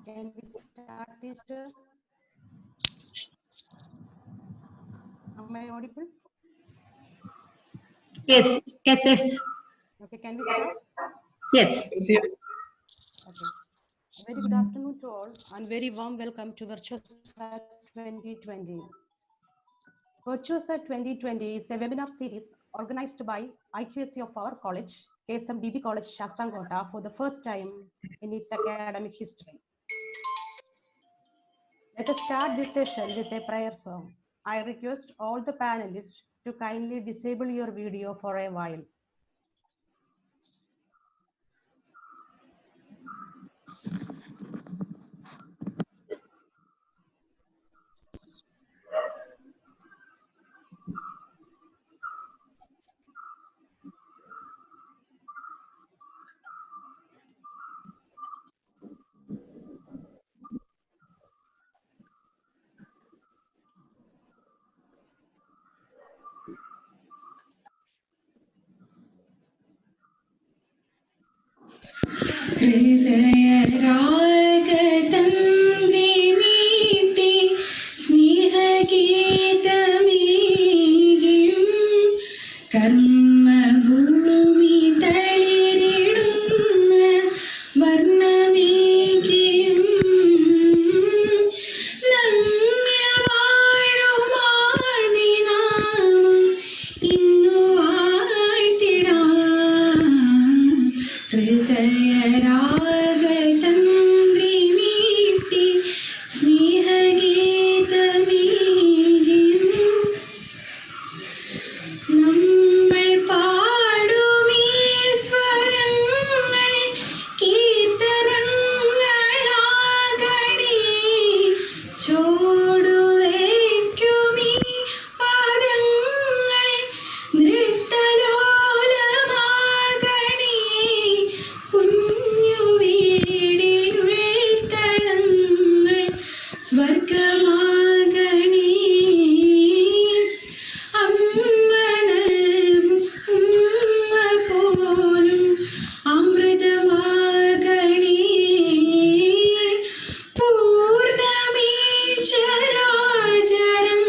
Can we start, teacher? Am I audible? Yes, yes, yes. Okay, can we start? Yes. Yes. Okay. Very good afternoon to all and very warm welcome to VIRTUOSA 2020. VIRTUOSA 2020 is a webinar series organized by IQAC of our college, KSMDB College, Shastangota, for the first time in its academic history. Let us start this session with a prayer song. I request all the panelists to kindly disable your video for a while. ഹൃദയരാഗതം വിമീട്ടി സ്നേഹഗീതമേകിയും കർമ്മഭൂമി തളിരിടുന്ന വർണ്ണമേകിയും നമ്യവാഴുമാദിനാമം ഇന്നു വാഴ്ത്തിടാം ഹൃദയരാഗതം വിമീട്ടി സ്നേഹഗീതമേകിയും നമ്മൾ പാടുമീ സ്വരങ്ങൾ കീർത്തനങ്ങളാകണേ ചോടുവയ്ക്കുമീ പാദങ്ങൾ നൃത്തലോലമാകണേ കുഞ്ഞു വീടിനുൾത്തളങ്ങൾ സ്വർഗമാകണേ അമ്മ നൽകും ഉമ്മ പോലും അമൃതമാകണേ പൂർണ്ണമീ ചരാചരങ്ങൾ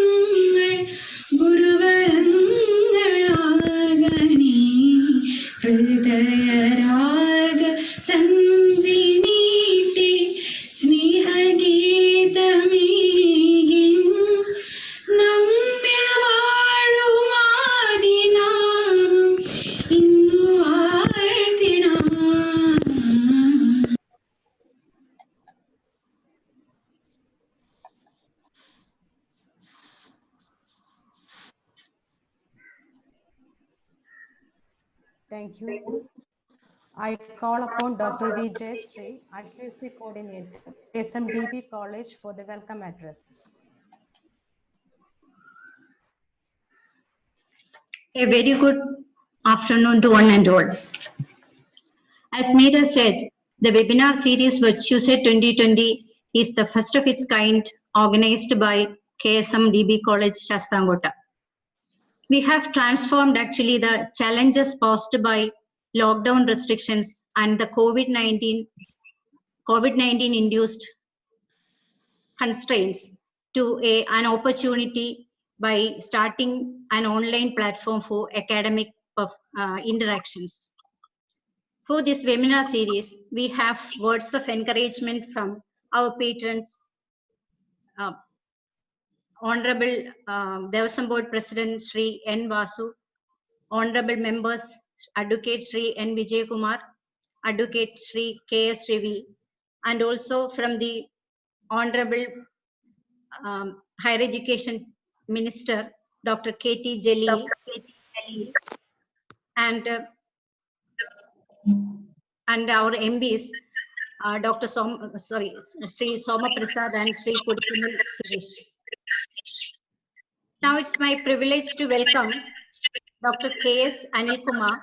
ഗുരുവരങ്ങളാകണേ ഹൃദയരാഗ തന്ത്രി നീട്ടി സ്നേഹഗീതമേകിയും നമ്യവാഴുമാദിനാമം ഇന്നു വാഴ്ത്തിടാം. Thank you. I call upon Dr. V. J. Sri, IQAC Coordinator, SMDB College, for the welcome address. A very good afternoon to one and all. As Meera said, the webinar series VIRTUOSA 2020 is the first of its kind organized by KSMDB College, Shastangota. We have transformed actually the challenges posed by lockdown restrictions and the COVID-19 induced constraints to an opportunity by starting an online platform for academic interactions. For this webinar series, we have words of encouragement from our patrons, Honorable Devasam Board President Sri N. Vasu, Honorable Members Advocate Sri N. Vijay Kumar, Advocate Sri K. S. Ravi, and also from the Honorable Higher Education Minister Dr. K. T. Jelly, and our MBs Dr. Sri Soma Prasad and Sri Kottayam Suresh. Now it's my privilege to welcome Dr. K. S. Anil Kumar,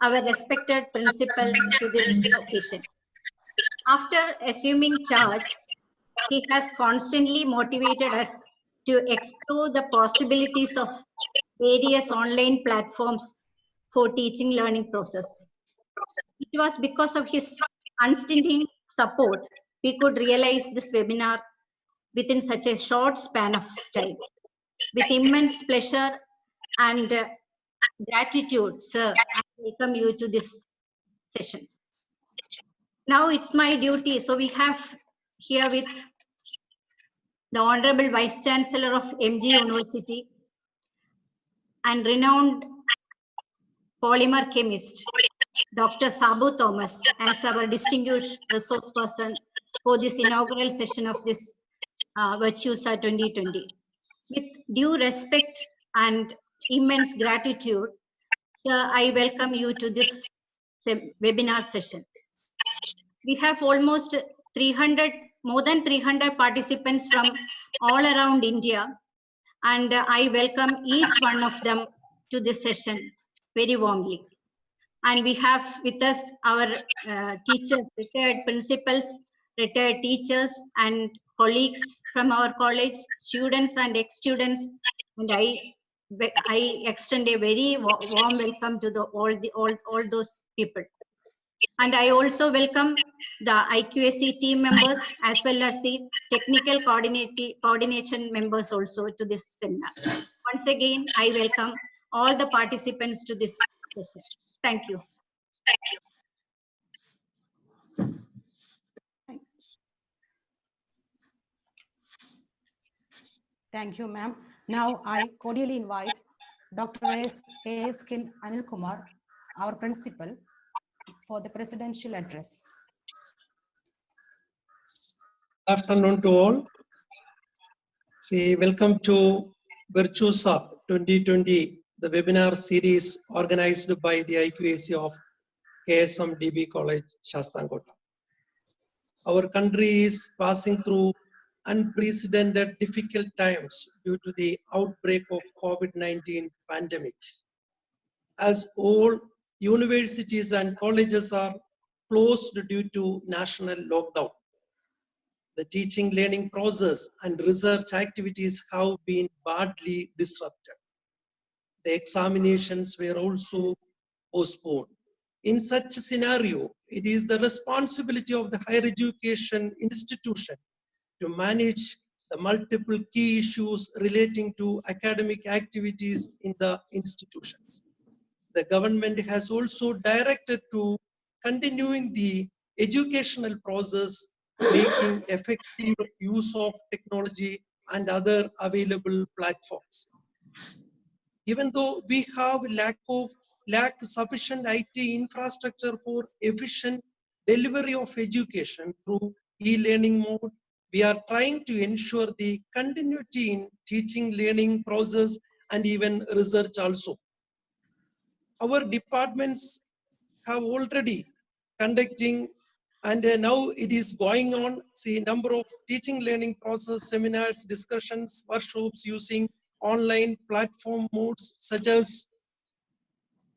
our respected principal, to this occasion. After assuming charge, he has constantly motivated us to explore the possibilities of various online platforms for teaching learning process. It was because of his unstinting support we could realize this webinar within such a short span of time. With immense pleasure and gratitude, sir, I welcome you to this session. Now it's my duty. So we have here with the Honorable Vice-Chancellor of MG University and renowned polymer chemist, Dr. Sabu Thomas, as our distinguished resource person for this inaugural session of this VIRTUOSA 2020. With due respect and immense gratitude, sir, I welcome you to this webinar session. We have almost 300, more than 300 participants from all around India, and I welcome each one of them to this session very warmly. And we have with us our teachers, retired principals, retired teachers and colleagues from our college, students and ex-students, and I extend a very warm welcome to all those people. And I also welcome the IQAC team members as well as the technical coordination members also to this seminar. Once again, I welcome all the participants to this session. Thank you. Thank you, ma'am. Now I cordially invite Dr. K. Skin Anil Kumar, our principal, for the presidential address. Afternoon to all. Welcome to VIRTUOSA 2020, the webinar series organized by the IQAC of KSMDB College, Shastangota. Our country is passing through unprecedented difficult times due to the outbreak of COVID-19 pandemic. As all universities and colleges are closed due to national lockdown, the teaching learning process and research activities have been badly disrupted. The examinations were also postponed. In such a scenario, it is the responsibility of the higher education institution to manage the multiple key issues relating to academic activities in the institutions. The government has also directed to continuing the educational process, making effective use of technology and other available platforms. Even though we have lack sufficient IT infrastructure for efficient delivery of education through e-learning mode, we are trying to ensure the continuity in teaching learning process and even research also. Our departments have already conducting, and now it is going on, number of teaching learning process, seminars, discussions, workshops using online platform modes such as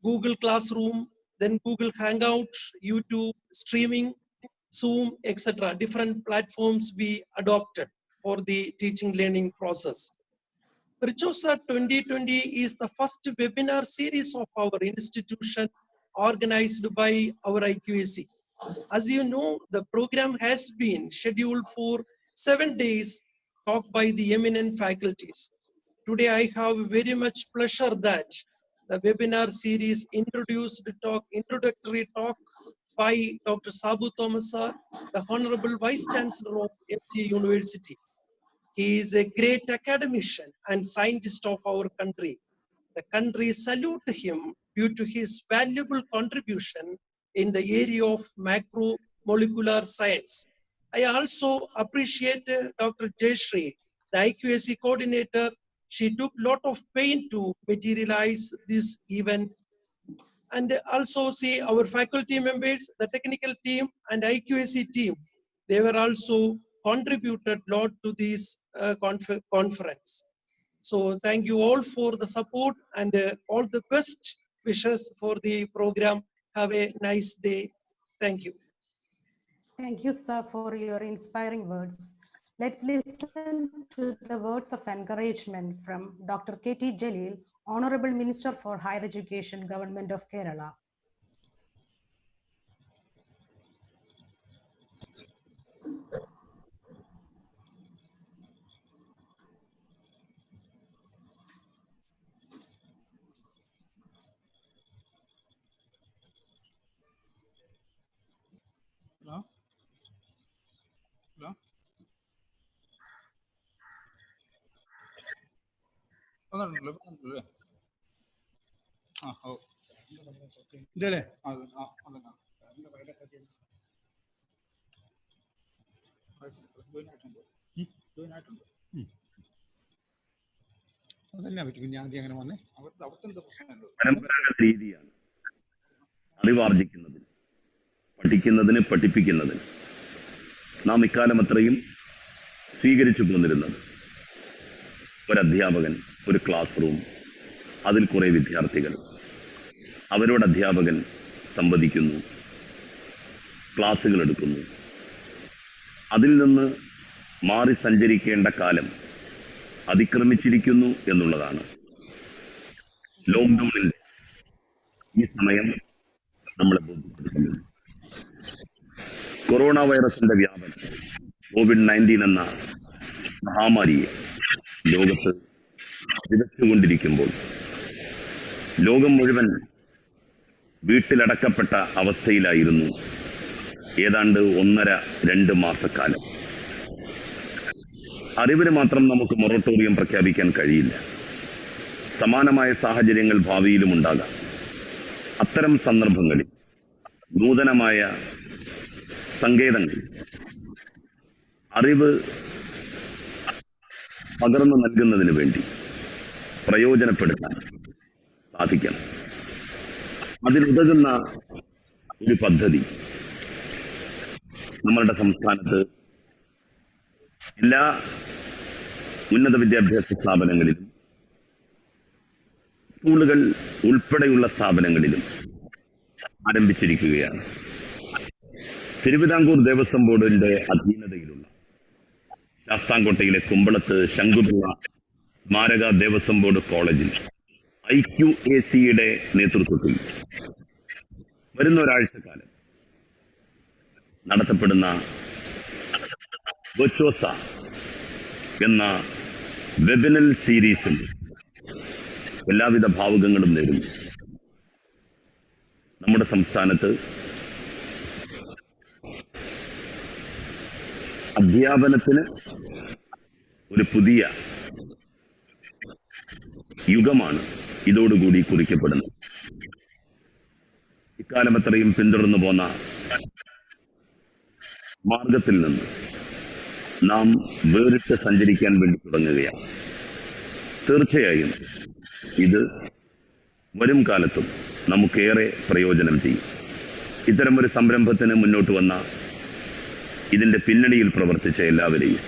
Google Classroom, then Google Hangout, YouTube, streaming, Zoom, etc. Different platforms we adopted for the teaching learning process. VIRTUOSA 2020 is the first webinar series of our institution organized by our IQAC. As you know, the program has been scheduled for 7 days, taught by the eminent faculties. Today, I have very much pleasure that the webinar series introductory talk by Dr. Sabu Thomas, the Honorable Vice-Chancellor of MG University. He is a great academician and scientist of our country. The country salutes him due to his valuable contribution in the area of macromolecular science. I also appreciate Dr. Jayashree, the IQAC coordinator. She took a lot of pain to materialize this event. And also our faculty members, the technical team and IQAC team, they were also contributed a lot to this conference. So thank you all for the support and all the best wishes for the program. Have a nice day. Thank you. Thank you, sir, for your inspiring words. Let's listen to the words of encouragement from Dr. K.T. Jalil, Honorable Minister for Higher Education, Government of Kerala. ഇതല്ലേ അതന്നെ പറ്റും. ഞാൻ അങ്ങനെ വന്നേ അവർക്കെന്താ പ്രശ്നം? പരമ്പരാഗത രീതിയാണ് അറിവാർജിക്കുന്നതിന്, പഠിക്കുന്നതിന്, പഠിപ്പിക്കുന്നതിന് നാം ഇക്കാലം അത്രയും സ്വീകരിച്ചു പോന്നിരുന്നത്. ഒരധ്യാപകൻ, ഒരു ക്ലാസ് റൂം, അതിൽ കുറേ വിദ്യാർത്ഥികൾ, അവരോട് അധ്യാപകൻ സംവദിക്കുന്നു, ക്ലാസ്സുകൾ എടുക്കുന്നു. അതിൽ നിന്ന് മാറി സഞ്ചരിക്കേണ്ട കാലം അതിക്രമിച്ചിരിക്കുന്നു എന്നുള്ളതാണ് ലോക്ക്ഡൌണിന്റെ ഈ സമയം നമ്മളെ ബോധ്യപ്പെടുത്തുന്നത്. കൊറോണ വൈറസിന്റെ വ്യാപനം, COVID-19 എന്ന മഹാമാരിയെ ലോകത്ത് വിതച്ചുകൊണ്ടിരിക്കുമ്പോൾ ലോകം മുഴുവൻ വീട്ടിലടക്കപ്പെട്ട അവസ്ഥയിലായിരുന്നു ഏതാണ്ട് 1.5-2 മാസക്കാലം. അറിവിന് മാത്രം നമുക്ക് മൊറട്ടോറിയം പ്രഖ്യാപിക്കാൻ കഴിയില്ല. സമാനമായ സാഹചര്യങ്ങൾ ഭാവിയിലും ഉണ്ടാകാം. അത്തരം സന്ദർഭങ്ങളിൽ നൂതനമായ സങ്കേതങ്ങൾ അറിവ് പകർന്നു നൽകുന്നതിന് വേണ്ടി പ്രയോജനപ്പെടുത്താൻ സാധിക്കണം. അതിനുതകുന്ന ഒരു പദ്ധതി നമ്മളുടെ സംസ്ഥാനത്ത് എല്ലാ ഉന്നത വിദ്യാഭ്യാസ സ്ഥാപനങ്ങളിലും, സ്കൂളുകൾ ഉൾപ്പെടെയുള്ള സ്ഥാപനങ്ങളിലും ആരംഭിച്ചിരിക്കുകയാണ്. തിരുവിതാംകൂർ ദേവസ്വം ബോർഡിന്റെ അധീനതയിലുള്ള ശാസ്താംകോട്ടയിലെ കുമ്പളത്ത് ശങ്കുപിള്ള സ്മാരക ദേവസ്വം ബോർഡ് കോളേജിൽ IQACയുടെ നേതൃത്വത്തിൽ വരുന്ന ഒരാഴ്ചക്കാലം നടത്തപ്പെടുന്ന VIRTUOSA എന്ന വെബിനൽ സീരീസിൽ എല്ലാവിധ ഭാവുകങ്ങളും നേരുന്നു. നമ്മുടെ സംസ്ഥാനത്ത് അധ്യാപനത്തിന് ഒരു പുതിയ യുഗമാണ് ഇതോടുകൂടി കുറിക്കപ്പെടുന്നത്. ഇക്കാലം അത്രയും പിന്തുടർന്നു പോന്ന മാർഗത്തിൽ നിന്ന് നാം വേറിട്ട് സഞ്ചരിക്കാൻ വേണ്ടി തുടങ്ങുകയാണ്. തീർച്ചയായും ഇത് വരും കാലത്തും നമുക്കേറെ പ്രയോജനം ചെയ്യും. ഇത്തരം ഒരു സംരംഭത്തിന് മുന്നോട്ട് വന്ന ഇതിന്റെ പിന്നണിയിൽ പ്രവർത്തിച്ച എല്ലാവരെയും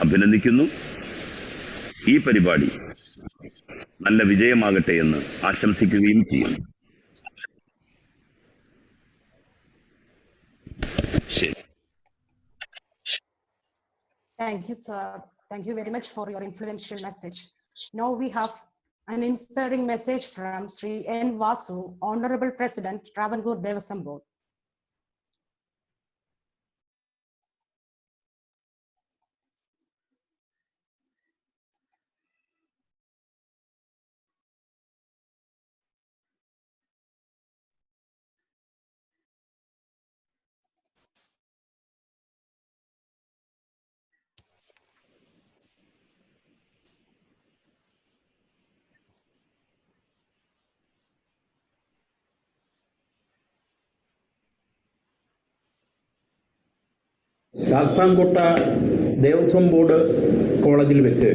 അഭിനന്ദിക്കുന്നു. ഈ പരിപാടി നല്ല വിജയമാകട്ടെ എന്ന് ആശംസിക്കുകയും ചെയ്യുന്നു. ശരി. Thank you, sir. Thank you very much for your influential message. Now we have an inspiring message from Sri N. Vasu, Honorable President, Travancore Devasam Board. Sasthamkotta Devaswom board കോളേജിൽ വെച്ച്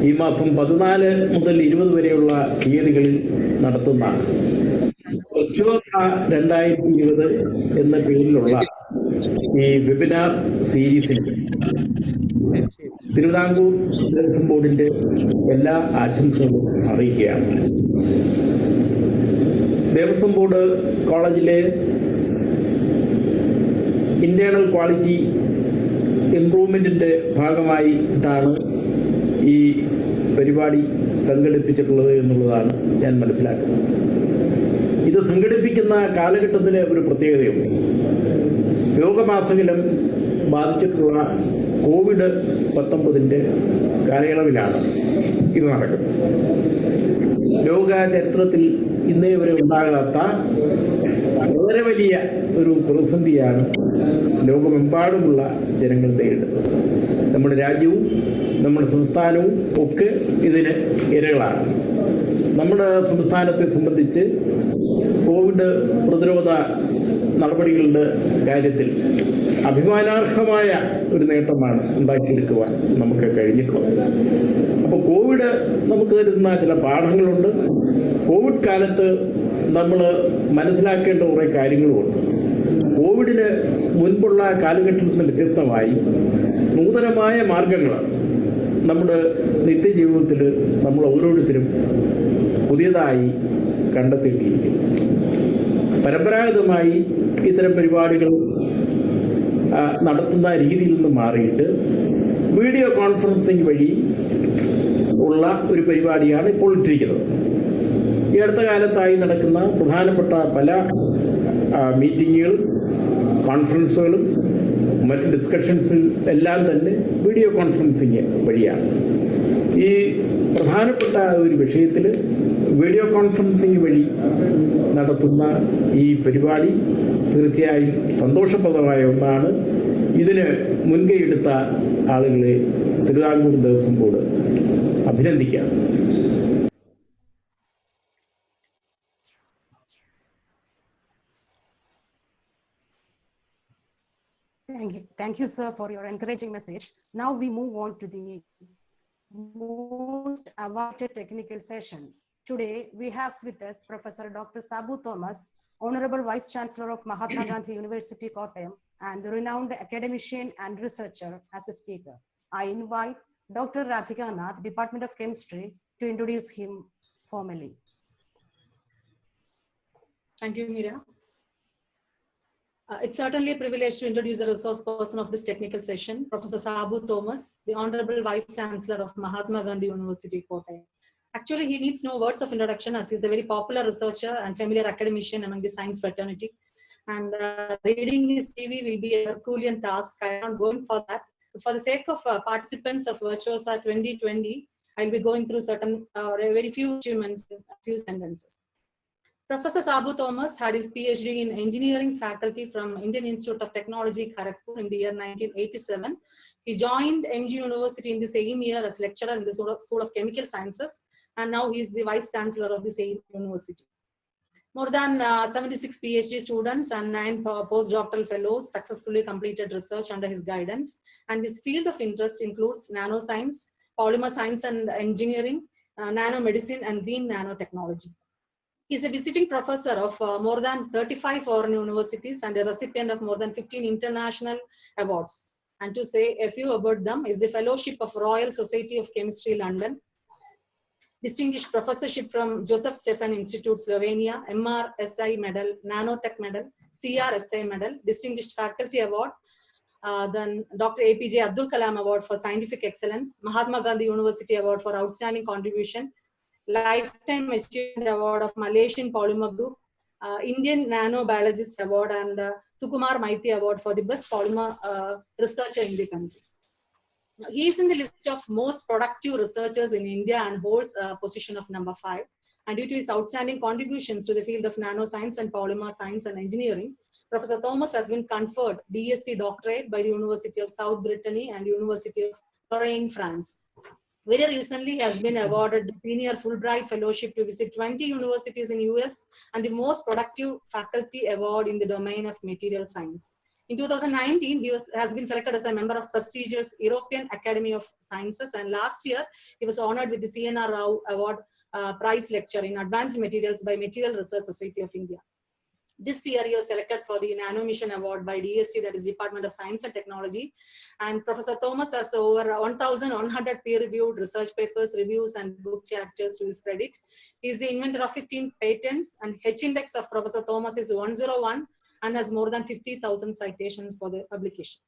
ഈ മാസം 14 മുതൽ 20 വരെയുള്ള തീയതികളിൽ നടത്തുന്ന VIRTUOSA 2020 എന്ന പേരിലുള്ള ഈ വെബിനാർ സീരീസിൽ തിരുവിതാംകൂർ ദേവസ്വം ബോർഡിന്റെ എല്ലാ ആശംസകളും അറിയിക്കുകയാണ്. ദേവസ്വം ബോർഡ് കോളേജിലെ ഇന്റേണൽ ക്വാളിറ്റി ഇംപ്രൂവ്മെന്റിന്റെ ഭാഗമായിട്ടാണ് ഈ പരിപാടി സംഘടിപ്പിച്ചിട്ടുള്ളത് എന്നുള്ളതാണ് ഞാൻ മനസ്സിലാക്കുന്നത്. ഇത് സംഘടിപ്പിക്കുന്ന കാലഘട്ടത്തിലെ ഒരു പ്രത്യേകതയുണ്ട്. രോഗമാസകലം ബാധിച്ചിട്ടുള്ള COVID-19 കാലയളവിലാണ് ഇത് നടക്കുന്നത്. ലോക ചരിത്രത്തിൽ ഇന്നേ വരെ ഉണ്ടാകാത്ത വളരെ വലിയ ഒരു പ്രതിസന്ധിയാണ് ലോകമെമ്പാടുമുള്ള ജനങ്ങൾ നേരിടുന്നത്. നമ്മുടെ രാജ്യവും നമ്മുടെ സംസ്ഥാനവും ഒക്കെ ഇതിന് ഇരകളാണ്. നമ്മുടെ സംസ്ഥാനത്തെ സംബന്ധിച്ച് കോവിഡ് പ്രതിരോധ നടപടികളുടെ കാര്യത്തിൽ അഭിമാനാർഹമായ ഒരു നേട്ടമാണ് ഉണ്ടാക്കിയെടുക്കുവാൻ നമുക്ക് കഴിഞ്ഞിട്ടുള്ളത്. അപ്പോൾ കോവിഡ് നമുക്ക് തരുന്ന ചില പാഠങ്ങളുണ്ട്. കോവിഡ് കാലത്ത് നമ്മൾ മനസ്സിലാക്കേണ്ട കുറേ കാര്യങ്ങളുമുണ്ട്. കോവിഡിന് മുൻപുള്ള കാലഘട്ടത്തിൽ നിന്ന് വ്യത്യസ്തമായി നൂതനമായ മാർഗങ്ങൾ നമ്മുടെ നിത്യജീവിതത്തിൽ നമ്മൾ ഓരോരുത്തരും പുതിയതായി കണ്ടെത്തേണ്ടിയിരിക്കുന്നു. പരമ്പരാഗതമായി ഇത്തരം പരിപാടികൾ നടത്തുന്ന രീതിയിൽ നിന്ന് മാറിയിട്ട് വീഡിയോ കോൺഫറൻസിങ് വഴി ഉള്ള ഒരു പരിപാടിയാണ് ഇപ്പോൾ ഇട്ടിരിക്കുന്നത്. ഈ അടുത്ത കാലത്തായി നടക്കുന്ന പ്രധാനപ്പെട്ട പല മീറ്റിങ്ങുകളും കോൺഫറൻസുകളും മറ്റ് ഡിസ്കഷൻസും എല്ലാം തന്നെ വീഡിയോ കോൺഫറൻസിങ് വഴിയാണ്. ഈ പ്രധാനപ്പെട്ട ഒരു വിഷയത്തിൽ വീഡിയോ കോൺഫറൻസിങ് വഴി നടത്തുന്ന ഈ പരിപാടി തീർച്ചയായും സന്തോഷപ്രദമായ ഒന്നാണ്. ഇതിന് മുൻകൈയെടുത്ത ആളുകളെ തിരുവിതാംകൂർ ദേവസ്വം ബോർഡ് അഭിനന്ദിക്കാം. Thank you, sir, for your encouraging message. Now we move on to the most awarded technical session. Today we have with us Professor Dr. Sabu Thomas, Honorable Vice-Chancellor of Mahatma Gandhi University, Kottayam, and the renowned academician and researcher as the speaker. I invite Dr. Radhika Nath, Department of Chemistry, to introduce him formally. Thank you, Mira. It's certainly a privilege to introduce the resource person of this technical session, Professor Sabu Thomas, the Honorable Vice-Chancellor of Mahatma Gandhi University, Kottayam. Actually, he needs no words of introduction as he's a very popular researcher and familiar academician among the science fraternity. And reading his CV will be a Herculean task. I am not going for that. But for the sake of participants of VIRTUOSA 2020, I'll be going through certain very few achievements in a few sentences. Professor Sabu Thomas had his PhD in engineering faculty from Indian Institute of Technology, Kharagpur in the year 1987. He joined MG University in the same year as lecturer in the School of Chemical Sciences, and now he is the Vice-Chancellor of the same university. More than 76 PhD students and 9 postdoctoral fellows successfully completed research under his guidance, and his field of interest includes nanoscience, polymer science and engineering, nanomedicine, and green nanotechnology. He is a visiting professor of more than 35 foreign universities and a recipient of more than 15 international awards. And to say a few about them is the Fellowship of Royal Society of Chemistry, London, Distinguished Professorship from Joseph Stephen Institute, Slovenia, MRSI Medal, Nanotech Medal, CRSI Medal, Distinguished Faculty Award, then Dr. APJ Abdul Kalam Award for Scientific Excellence, Mahatma Gandhi University Award for Outstanding Contribution, Lifetime Achievement Award of Malaysian Polymer Group, Indian Nanobiologist Award, and Sukumar Maiti Award for the best polymer researcher in the country. He is in the list of most productive researchers in India and holds a position of number 5. And due to his outstanding contributions to the field of nanoscience and polymer science and engineering, Professor Thomas has been conferred DSc doctorate by the University of South Brittany and University of Lorraine, France. Very recently, he has been awarded the Senior Fulbright Fellowship to visit 20 universities in US and the Most Productive Faculty Award in the domain of material science. In 2019, he has been selected as a member of prestigious European Academy of Sciences, and last year, he was honored with the CNR Rao Award Prize Lecture in Advanced Materials by Material Research Society of India. This year, he was selected for the Nano Mission Award by DSC, that is Department of Science and Technology. And Professor Thomas has over 1,100 peer-reviewed research papers, reviews, and book chapters to his credit. He is the inventor of 15 patents, and H-index of Professor Thomas is 101 and has more than 50,000 citations for the publication.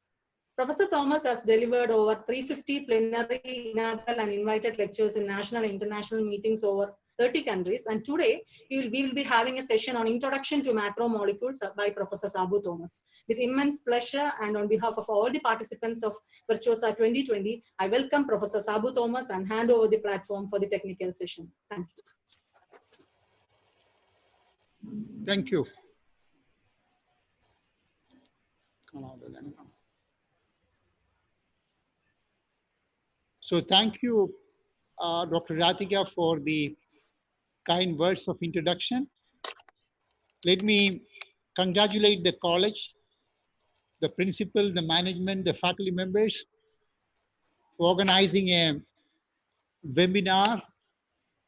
Professor Thomas has delivered over 350 plenary, inaugural, and invited lectures in national and international meetings over 30 countries. And today, we will be having a session on Introduction to Macromolecules by Professor Sabu Thomas. With immense pleasure and on behalf of all the participants of VIRTUOSA 2020, I welcome Professor Sabu Thomas and hand over the platform for the technical session. Thank you. Thank you. So thank you, Dr. Ratika, for the kind words of introduction. Let me congratulate the college, the principal, the management, the faculty members for organizing a webinar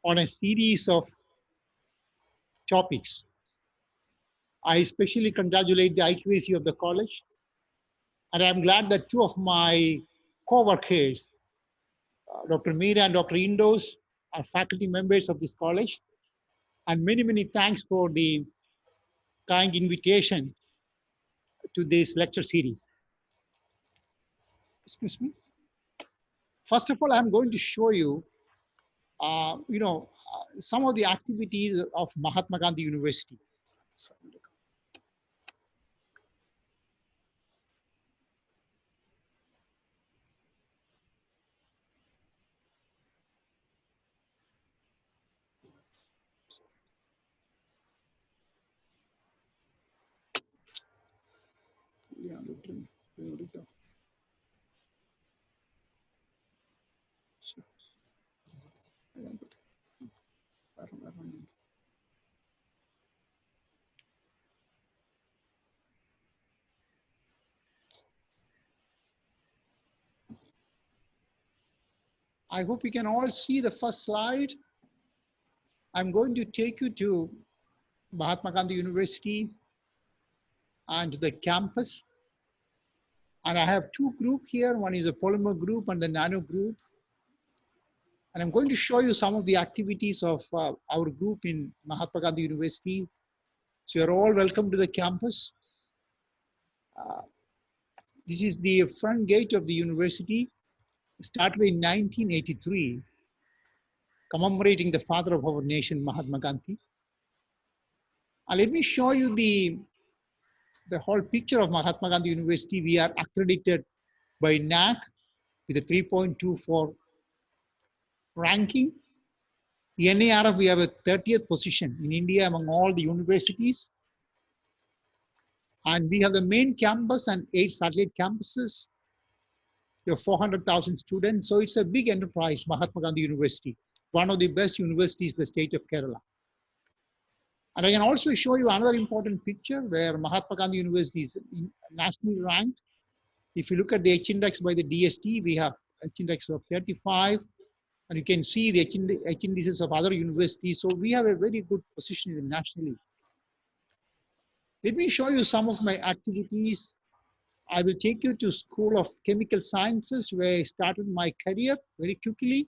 on a series of topics. I especially congratulate the IQAC of the college, and I'm glad that two of my co-workers, Dr. Meera and Dr. Indos, are faculty members of this college. And many, many thanks for the kind invitation to this lecture series. Excuse me. First of all, I'm going to show you, some of the activities of Mahatma Gandhi University. I hope you can all see the first slide. I'm going to take you to Mahatma Gandhi University and the campus. And I have two groups here. One is a polymer group and the nano group. And I'm going to show you some of the activities of our group in Mahatma Gandhi University. So you're all welcome to the campus. This is the front gate of the university. It started in 1983, commemorating the father of our nation, Mahatma Gandhi. And let me show you the whole picture of Mahatma Gandhi University. We are accredited by NAC with a 3.24 ranking. The NARF, we have a 30th position in India among all the universities. And we have the main campus and 8 satellite campuses. We have 400,000 students. So it's a big enterprise, Mahatma Gandhi University, one of the best universities in the state of Kerala. And I can also show you another important picture where Mahatma Gandhi University is nationally ranked. If you look at the H-index by the DST, we have H-index of 35. And you can see the H-indices of other universities. So we have a very good position nationally. Let me show you some of my activities. I will take you to School of Chemical Sciences, where I started my career very quickly.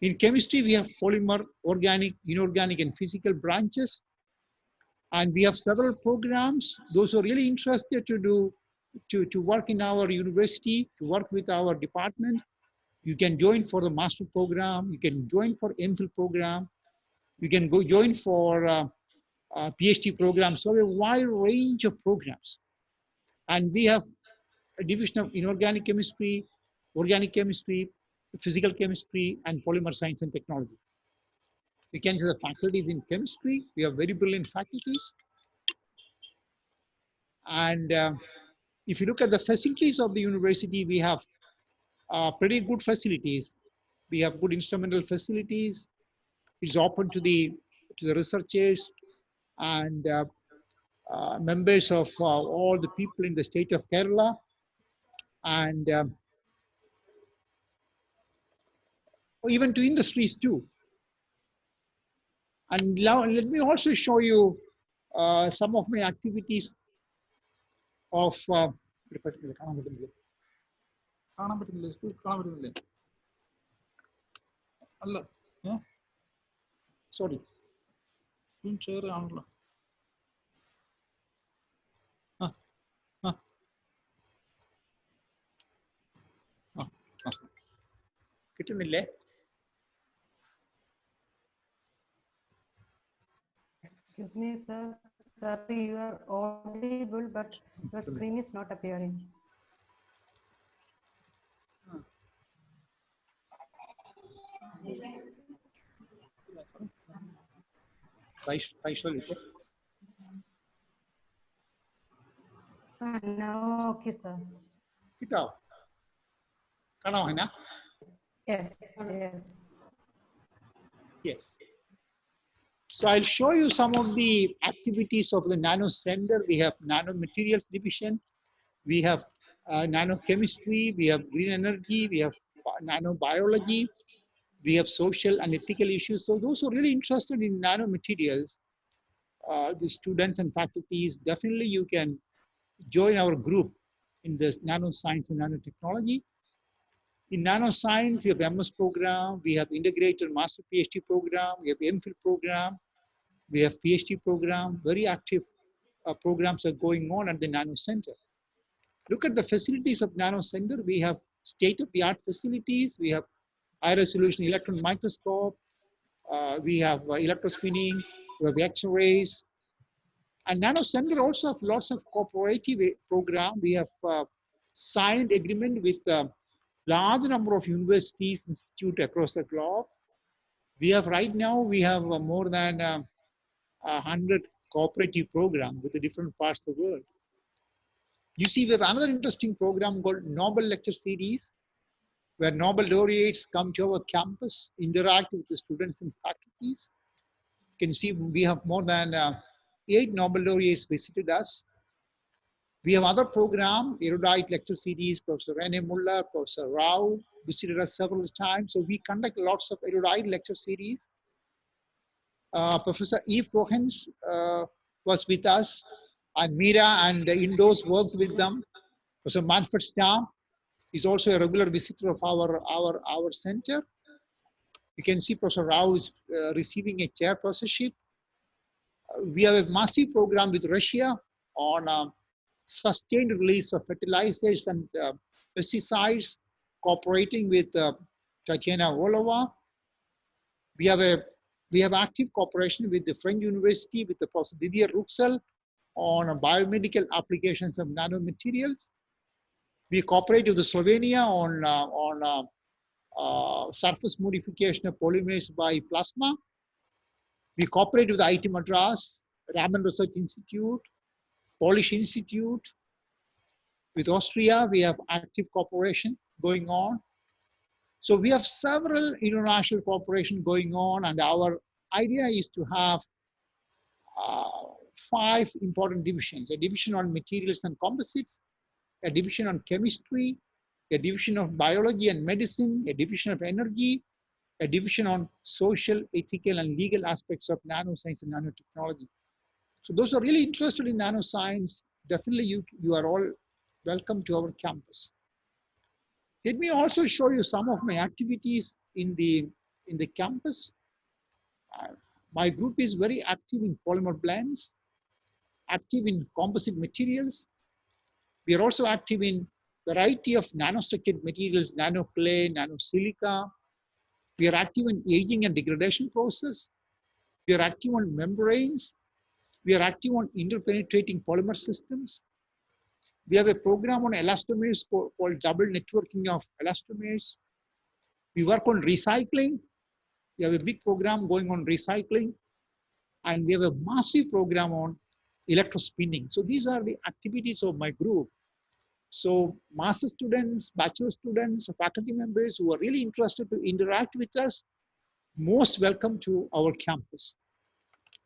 In chemistry, we have polymer, organic, inorganic, and physical branches. And we have several programs. Those who are really interested to work in our university, to work with our department, you can join for the master program. You can join for MPhil program. You can go join for PhD programs. So a wide range of programs. And we have a division of inorganic chemistry, organic chemistry, physical chemistry, and polymer science and technology. You can see the faculties in chemistry. We have very brilliant faculties. And if you look at the facilities of the university, we have pretty good facilities. We have good instrumental facilities. It's open to the researchers and members of all the people in the state of Kerala. And even to industries too. And now let me also show you some of my activities of sorry. കിട്ടുന്നില്ലേ? Excuse me, sir. Sorry, you are audible, but your screen is not appearing. No, okay, sir. Kita. Kana hai na? Yes, yes. Yes. So I'll show you some of the activities of the Nano Center. We have nanomaterials division, we have nanochemistry, we have green energy, we have nanobiology, we have social and ethical issues. So those who are really interested in nanomaterials, the students and faculties, definitely you can join our group in this nanoscience and nanotechnology. In nanoscience, we have MS program, we have integrated master PhD program, we have MPhil program, we have PhD program, very active programs are going on at the Nano Center. Look at the facilities of Nano Center. We have state-of-the-art facilities. We have high resolution electron microscope. We have electrospinning. We have X-rays. And Nano Center also have lots of cooperative program. We have signed agreement with large number of universities, institutes across the globe. We have right now, we have more than 100 cooperative programs with the different parts of the world. You see, we have another interesting program called Nobel Lecture Series, where Nobel laureates come to our campus, interact with the students and faculties. You can see we have more than 8 Nobel laureates visited us. We have other program, erudite lecture series, Professor Rene Muller, Professor Rao visited us several times. So we conduct lots of erudite lecture series. Professor Yves Cohens was with us, and Mira and Indos worked with them. Professor Manfred Stamm is also a regular visitor of our center. You can see Professor Rao is receiving a chair professorship. We have a massive program with Russia on sustained release of fertilizers and pesticides, cooperating with Tatiana Volova. We have active cooperation with the French University, with the Professor Didier Ruxel on biomedical applications of nanomaterials. We cooperate with the Slovenia on surface modification of polymers by plasma. We cooperate with IT Madras, Raman Research Institute, Polish Institute. With Austria, we have active cooperation going on. So we have several international cooperation going on, and our idea is to have 5 important divisions: a division on materials and composites, a division on chemistry, a division of biology and medicine, a division of energy, a division on social, ethical, and legal aspects of nanoscience and nanotechnology. So those who are really interested in nanoscience, definitely you are all welcome to our campus. Let me also show you some of my activities in the campus. My group is very active in polymer blends, active in composite materials. We are also active in variety of nanostructured materials, nano clay, nano silica. We are active in aging and degradation process. We are active on membranes. We are active on interpenetrating polymer systems. We have a program on elastomers called double networking of elastomers. We work on recycling. We have a big program going on recycling. And we have a massive program on electrospinning. So these are the activities of my group. So master students, bachelor students, faculty members who are really interested to interact with us, most welcome to our campus.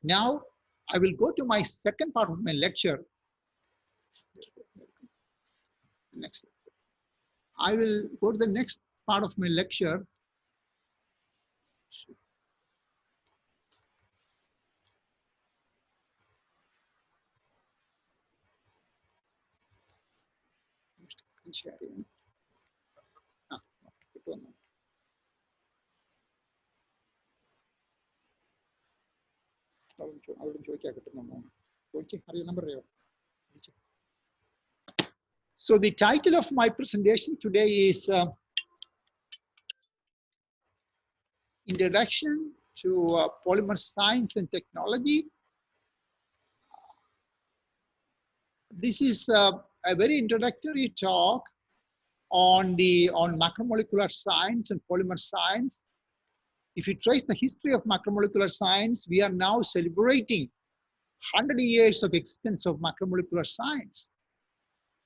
Now, I will go to my second part of my lecture. Next. I will go to the next part of my lecture. So the title of my presentation today is Introduction to Polymer Science and Technology. This is a very introductory talk on macromolecular science and polymer science. If you trace the history of macromolecular science, we are now celebrating 100 years of existence of macromolecular science.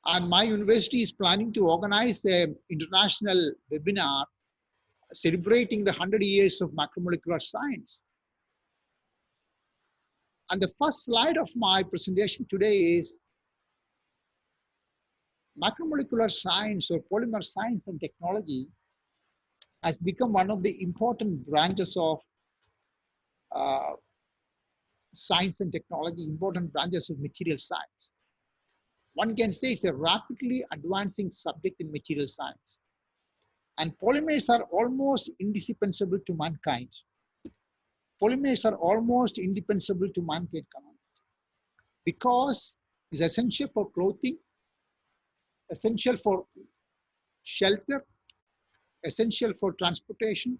And my university is planning to organize an international webinar celebrating the 100 years of macromolecular science. And the first slide of my presentation today is macromolecular science or polymer science and technology has become one of the important branches of science and technology, important branches of material science. One can say it's a rapidly advancing subject in material science. And polymers are almost indispensable to mankind. Polymers are almost indispensable to mankind because it's essential for clothing, essential for shelter, essential for transportation,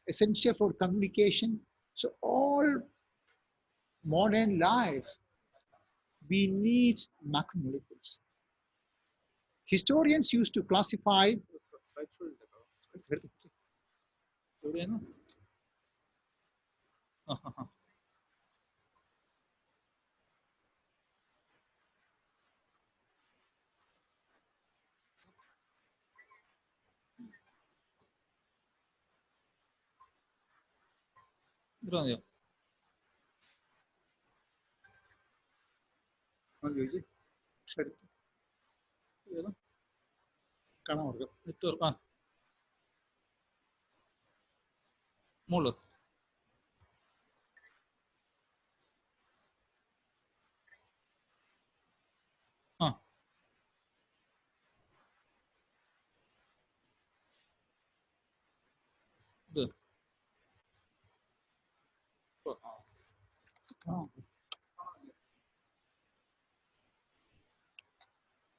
essential for communication. So all modern life, we need macromolecules. Historians used to classify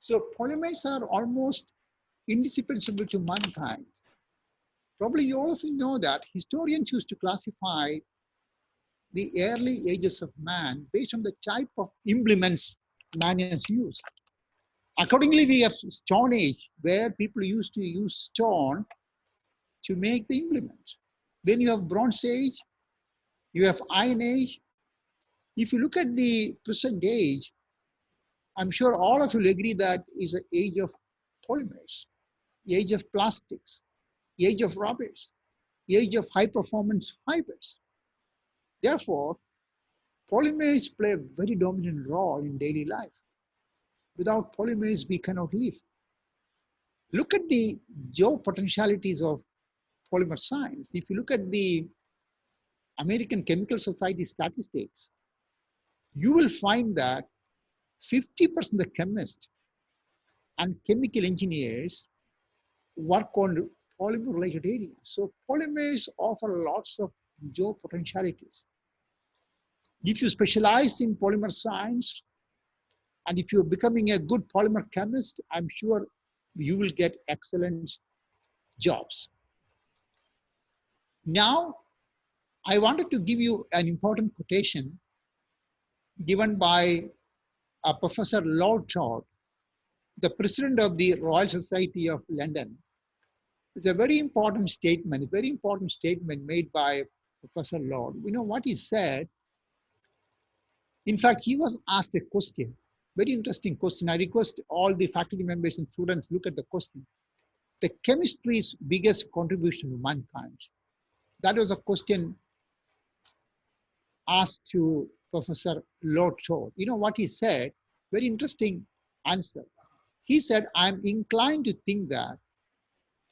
So polymers are almost indispensable to mankind. Probably you also know that historians used to classify the early ages of man based on the type of implements man has used. Accordingly, we have Stone Age, where people used to use stone to make the implements. Then you have Bronze Age, you have Iron Age. If you look at the present age, I'm sure all of you will agree that is the age of polymers, the age of plastics, the age of rubbers, the age of high performance fibers. Therefore, polymers play a very dominant role in daily life. Without polymers, we cannot live. Look at the geopotentialities of polymer science. If you look at the American Chemical Society statistics, you will find that 50% of the chemists and chemical engineers work on polymer-related areas. So polymers offer lots of geopotentialities. If you specialize in polymer science, and if you're becoming a good polymer chemist, I'm sure you will get excellent jobs. Now, I wanted to give you an important quotation given by Professor Lord Todd, the president of the Royal Society of London. It's a very important statement made by Professor Lord. You know what he said? In fact, he was asked a question, very interesting question. I request all the faculty members and students look at the question. The chemistry's biggest contribution to mankind. That was a question asked to Professor Lord Todd. You know what he said? Very interesting answer. He said, I'm inclined to think that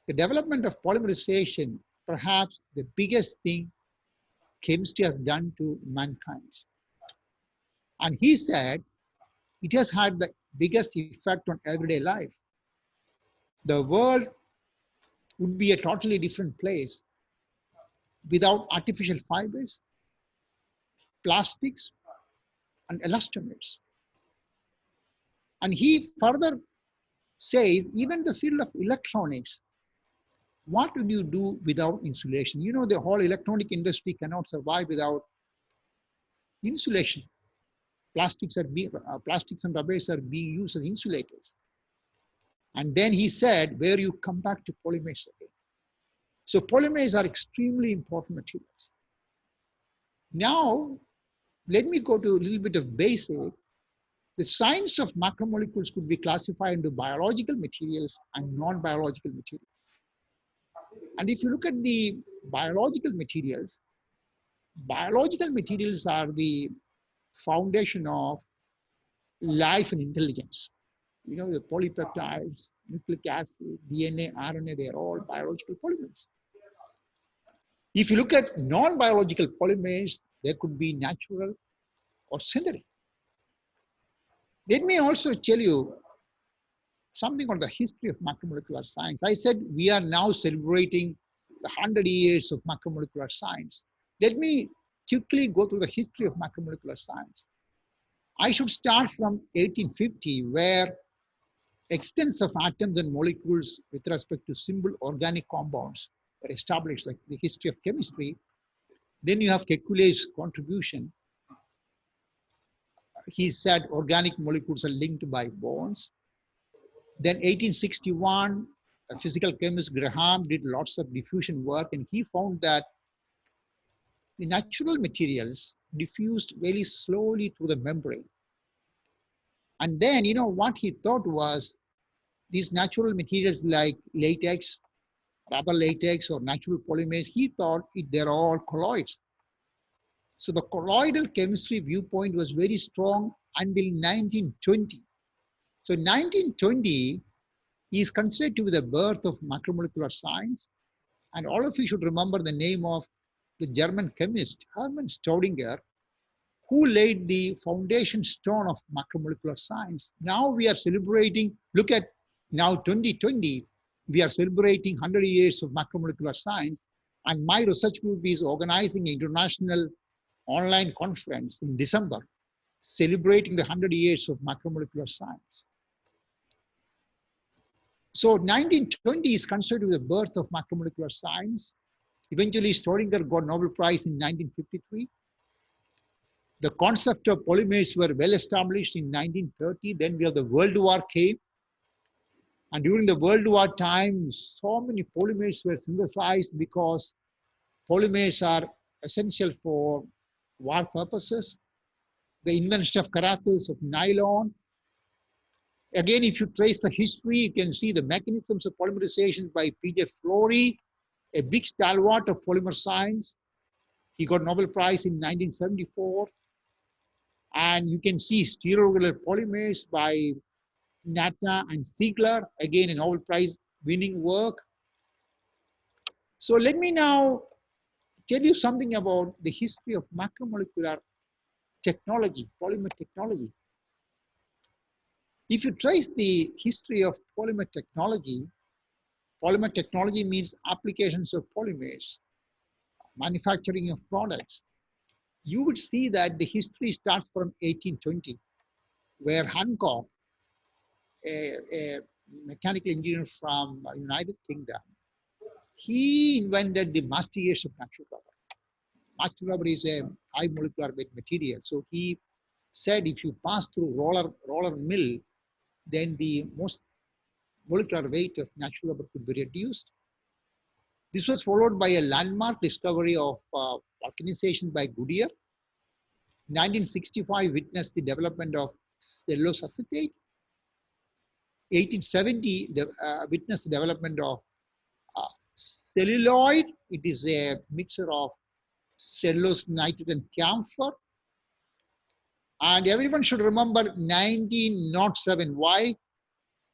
the development of polymerization, perhaps the biggest thing chemistry has done to mankind. And he said, it has had the biggest effect on everyday life. The world would be a totally different place without artificial fibers, plastics, and elastomers. And he further says, even the field of electronics, what would you do without insulation? You know, the whole electronic industry cannot survive without insulation. Plastics and rubbers are being used as insulators. And then he said, where you come back to polymers again. So polymers are extremely important materials. Now, let me go to a little bit of basic. the science of macromolecules could be classified into biological materials and non-biological materials. And if you look at the biological materials are the foundation of life and intelligence. You know, the polypeptides, nucleic acid, DNA, RNA, they are all biological polymers. If you look at non-biological polymers, there could be natural or synthetic. Let me also tell you something on the history of macromolecular science. I said we are now celebrating the 100 years of macromolecular science. Let me quickly go through the history of macromolecular science. I should start from 1850, where extents of atoms and molecules with respect to simple organic compounds were established, like the history of chemistry. Then you have Kekule's contribution. He said organic molecules are linked by bonds. Then 1861, a physical chemist Graham did lots of diffusion work, and he found that the natural materials diffused very slowly through the membrane. And then, you know, what he thought was these natural materials like latex, rubber latex, or natural polymers, he thought they're all colloids. So the colloidal chemistry viewpoint was very strong until 1920. So 1920 is considered to be the birth of macromolecular science. And all of you should remember the name of the German chemist, Hermann Staudinger, who laid the foundation stone of macromolecular science. Now we are celebrating, look at now 2020, we are celebrating 100 years of macromolecular science. And my research group is organizing an international online conference in December, celebrating the 100 years of macromolecular science. So 1920 is considered the birth of macromolecular science. Eventually, Staudinger got Nobel Prize in 1953. The concept of polymers were well established in 1930. Then we have the World War came. And during the World War time, so many polymers were synthesized because polymers are essential for war purposes. The invention of karatas, of nylon. Again, if you trace the history, you can see the mechanisms of polymerization by P.J. Flory, a big stalwart of polymer science. He got Nobel Prize in 1974. And you can see stereoregular polymers by Natta and Ziegler, again a Nobel Prize winning work. So let me now tell you something about the history of macromolecular technology, polymer technology. If you trace the history of polymer technology means applications of polymers, manufacturing of products. You would see that the history starts from 1820, where Hancock, a mechanical engineer from United Kingdom, he invented the mastication of natural rubber. Natural rubber is a high molecular weight material. So he said if you pass through roller mill, then the most molecular weight of natural rubber could be reduced. This was followed by a landmark discovery of vulcanization by Goodyear. 1965 witnessed the development of cellulose acetate. 1870 witnessed the development of celluloid. It is a mixture of cellulose, nitrate, and camphor. And everyone should remember 1907. Why?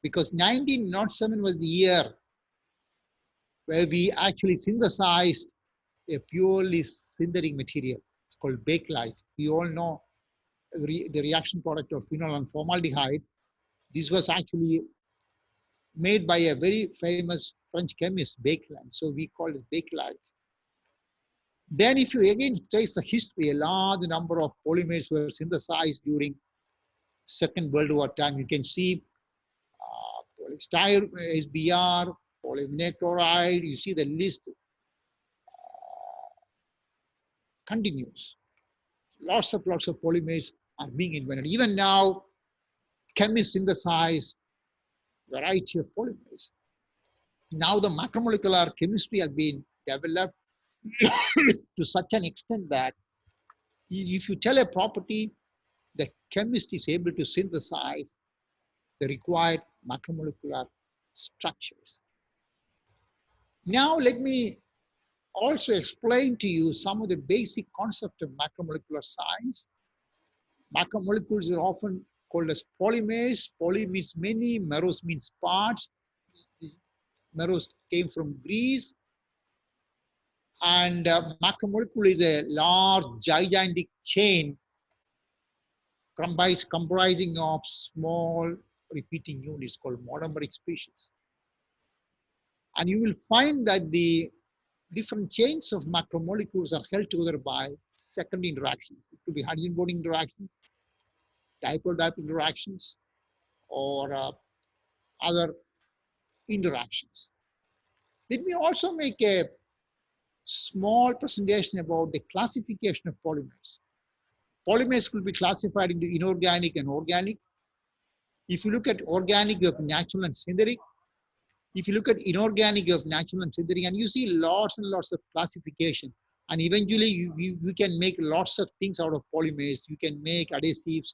Because 1907 was the year where we actually synthesized a purely synthetic material. It's called bakelite. We all know the reaction product of phenol and formaldehyde. This was actually made by a very famous French chemist, Bakelite. So we call it bakelite. Then if you again trace the history, a large number of polymers were synthesized during Second World War time. You can see polystyrene, SBR, polyvinyl chloride, you see the list continues. Lots of polymers are being invented. Even now, chemists synthesize a variety of polymers. Now the macromolecular chemistry has been developed to such an extent that if you tell a property, the chemist is able to synthesize the required macromolecular structures. Now let me also explain to you some of the basic concept of macromolecular science. Macromolecules are often called as polymers. Poly means many, meros means parts. Meros came from Greece. And macromolecule is a large, gigantic chain comprising of small repeating units called monomeric species. And you will find that the different chains of macromolecules are held together by secondary interactions. It could be hydrogen bonding interactions, dipole-dipole interactions, or other interactions. Let me also make a small presentation about the classification of polymers. Polymers could be classified into inorganic and organic. If you look at organic, you have natural and synthetic. If you look at inorganic, you have natural and synthetic, and you see lots and lots of classification. And eventually, you can make lots of things out of polymers. You can make adhesives.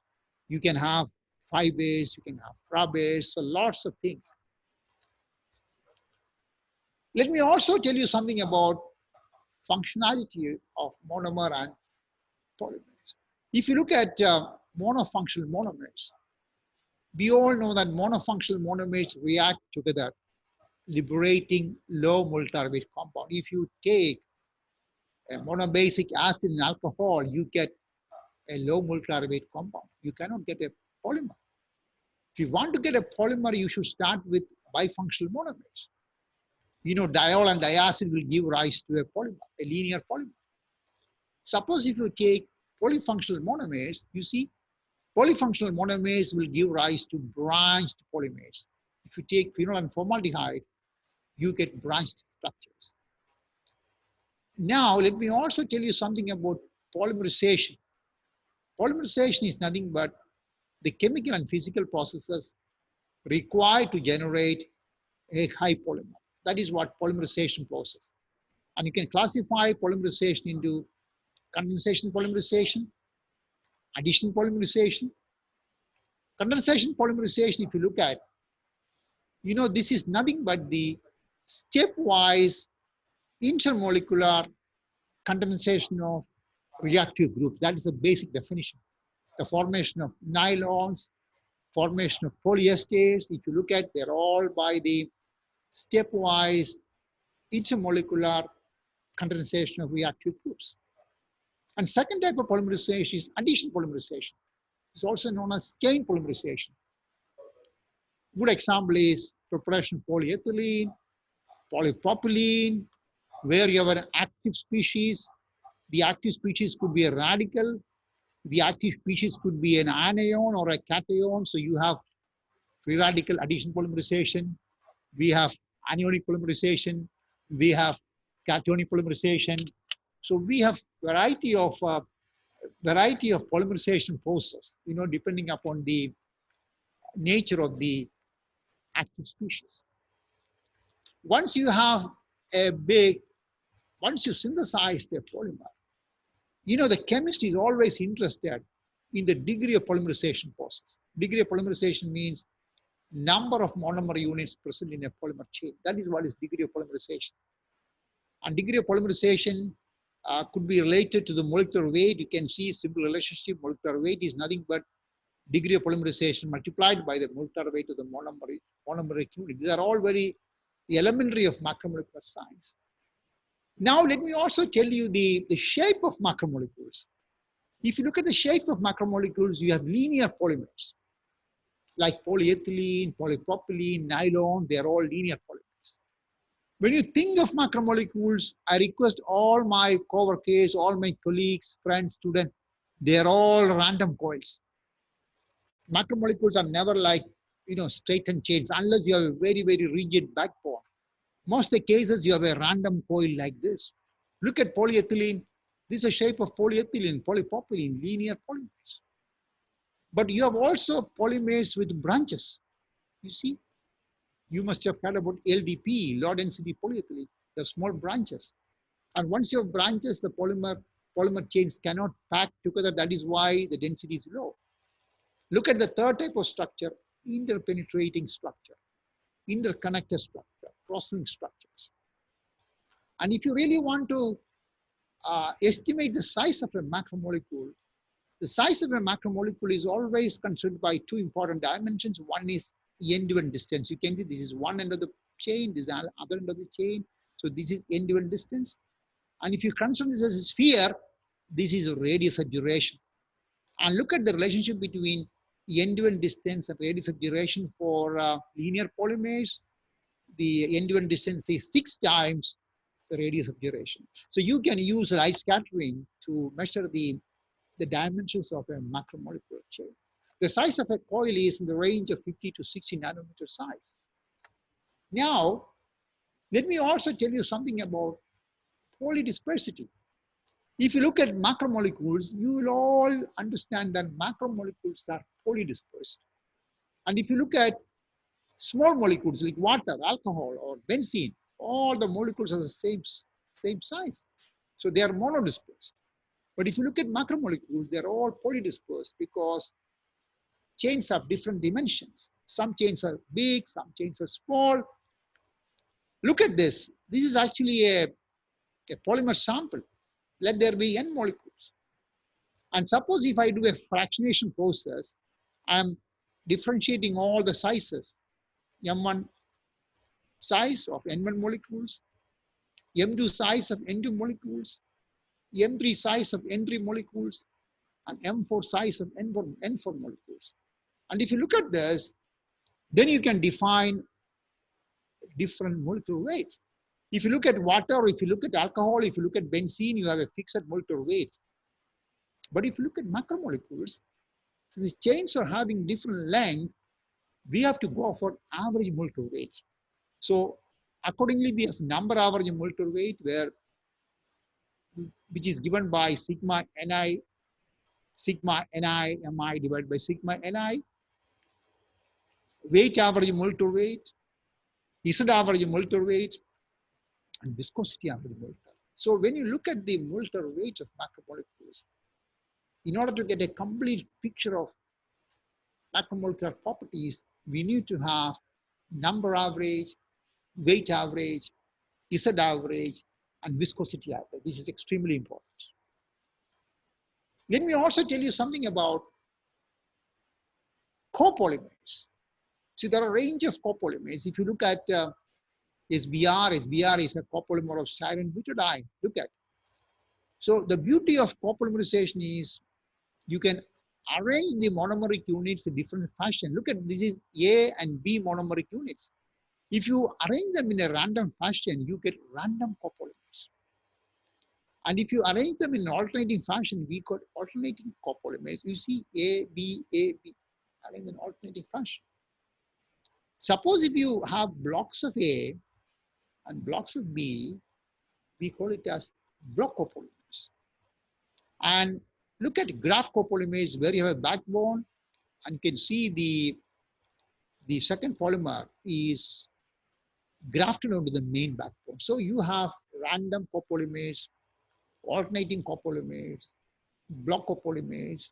You can have fibers. You can have rubbers. So lots of things. Let me also tell you something about functionality of monomer and polymers. If you look at monofunctional monomers, we all know that monofunctional monomers react together, liberating low molecular weight compound. If you take a monobasic acid in alcohol, you get a low molecular weight compound. You cannot get a polymer. If you want to get a polymer, you should start with bifunctional monomers. You know, diol and diacid will give rise to a polymer, a linear polymer. Suppose if you take polyfunctional monomers, you see, polyfunctional monomers will give rise to branched polymers. If you take phenol and formaldehyde, you get branched structures. Now, let me also tell you something about polymerization. Polymerization is nothing but the chemical and physical processes required to generate a high polymer. That is what polymerization process. And you can classify polymerization into condensation polymerization, addition polymerization. Condensation polymerization, if you look at, you know, this is nothing but the stepwise intermolecular condensation of reactive groups. That is the basic definition. The formation of nylons, formation of polyesters, if you look at, they're all by the stepwise intermolecular condensation of reactive groups. And second type of polymerization is addition polymerization. It's also known as chain polymerization. Good example is preparation of polyethylene, polypropylene, where you have an active species. The active species could be a radical. The active species could be an anion or a cation. So you have free radical addition polymerization. We have anionic polymerization. We have cationic polymerization. So we have variety of polymerization process, you know, depending upon the nature of the active species. Once you synthesize the polymer, you know, the chemist is always interested in the degree of polymerization process. Degree of polymerization means number of monomer units present in a polymer chain. That is what is degree of polymerization. And degree of polymerization could be related to the molecular weight. You can see simple relationship. Molecular weight is nothing but degree of polymerization multiplied by the molecular weight of the monomeric unit. These are all very elementary of macromolecular science. Now let me also tell you the shape of macromolecules. If you look at the shape of macromolecules, you have linear polymers like polyethylene, polypropylene, nylon. They are all linear polymers. When you think of macromolecules, I request all my co-workers, all my colleagues, friends, students, they are all random coils. Macromolecules are never like, you know, straightened chains unless you have a very, very rigid backbone. Most of the cases you have a random coil like this. Look at polyethylene. This is a shape of polyethylene, polypropylene, linear polymers. But you have also polymers with branches. You see, you must have heard about LDP, low density polyethylene. They have small branches. And once you have branches, the polymer chains cannot pack together. That is why the density is low. Look at the third type of structure, interpenetrating structure, interconnected structure, cross-link structures. And if you really want to estimate the size of a macromolecule, the size of a macromolecule is always considered by two important dimensions. One is end-to-end distance. You can see this is one end of the chain, this is the other end of the chain. So this is end-to-end distance. And if you consider this as a sphere, this is a radius of duration. And look at the relationship between end-to-end distance and radius of duration for linear polymers. The end-to-end distance is 6 times the radius of duration. So you can use light scattering to measure the dimensions of a macromolecular chain. The size of a coil is in the range of 50 to 60 nanometer size. Now, let me also tell you something about polydispersity. If you look at macromolecules, you will all understand that macromolecules are polydispersed. And if you look at small molecules like water, alcohol, or benzene, all the molecules are the same size. So they are monodispersed. But if you look at macromolecules, they're all polydispersed because chains have different dimensions. Some chains are big, some chains are small. Look at this. This is actually a polymer sample. Let there be n molecules. And suppose if I do a fractionation process, I'm differentiating all the sizes. M1 size of N1 molecules, M2 size of N2 molecules, M3 size of N3 molecules, and M4 size of N4 molecules. And if you look at this, then you can define different molecular weights. If you look at water, if you look at alcohol, if you look at benzene, you have a fixed molecular weight. But if you look at macromolecules, these chains are having different length, we have to go for average molecular weight. So accordingly, we have number average molecular weight which is given by sigma ni mi divided by sigma ni, weight average molecular weight, Z average molecular weight, and viscosity average molecular. So when you look at the molecular weight of macromolecules, in order to get a complete picture of macromolecular properties, we need to have number average, weight average, Z average, and viscosity average. This is extremely important. Let me also tell you something about copolymers. So there are a range of copolymers. If you look at SBr is a copolymer of styrene butadiene. Look at. So the beauty of copolymerization is you can arrange the monomeric units in different fashion. Look at this is A and B monomeric units. If you arrange them in a random fashion, you get random copolymers. And if you arrange them in an alternating fashion, we got alternating copolymers. You see A, B, arranged in alternating fashion. Suppose if you have blocks of A and blocks of B, we call it as block copolymers. And look at graph copolymers where you have a backbone and can see the second polymer is grafted onto the main backbone. So you have random copolymers, alternating copolymers, block copolymers,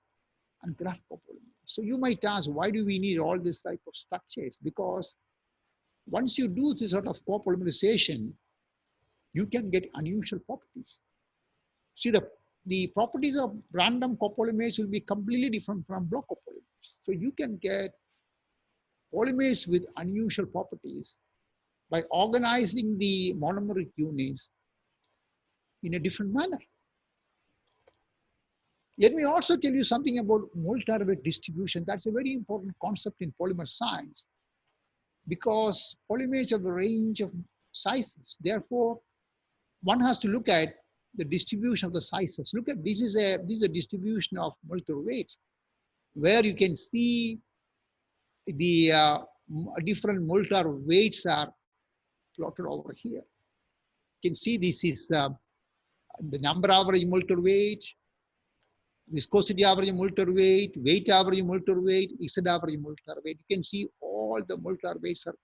and graph copolymers. So you might ask, why do we need all this type of structures? Because once you do this sort of copolymerization, you can get unusual properties. See, the properties of random copolymers will be completely different from block copolymers. So you can get polymers with unusual properties by organizing the monomeric units in a different manner. Let me also tell you something about multivariate distribution. That's a very important concept in polymer science because polymers have a range of sizes. Therefore, one has to look at the distribution of the sizes. Look at this is a distribution of molecular weight where you can see the different molecular weights are plotted over here. You can see this is the number average molecular weight, viscosity average molecular weight, weight average molecular weight, Z average molecular weight. You can see all the molecular weights are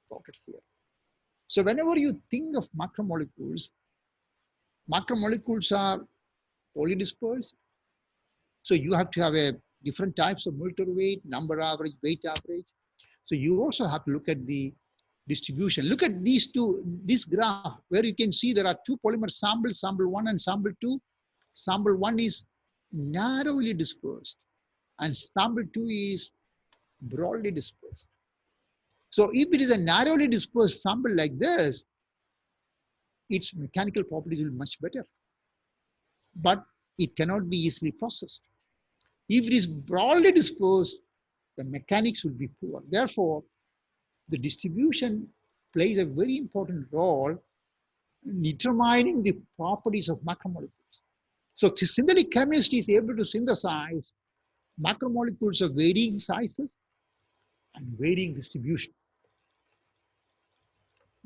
plotted here. So whenever you think of macromolecules are polydispersed. So you have to have a different types of molecular weight, number average, weight average. So you also have to look at the distribution. Look at this graph where you can see there are two polymer samples, sample 1 and sample 2. Sample 1 is narrowly dispersed and sample 2 is broadly dispersed. So if it is a narrowly dispersed sample like this, its mechanical properties will be much better, but it cannot be easily processed. If it is broadly dispersed, the mechanics will be poor. Therefore, the distribution plays a very important role in determining the properties of macromolecules. So synthetic chemistry is able to synthesize macromolecules of varying sizes and varying distribution.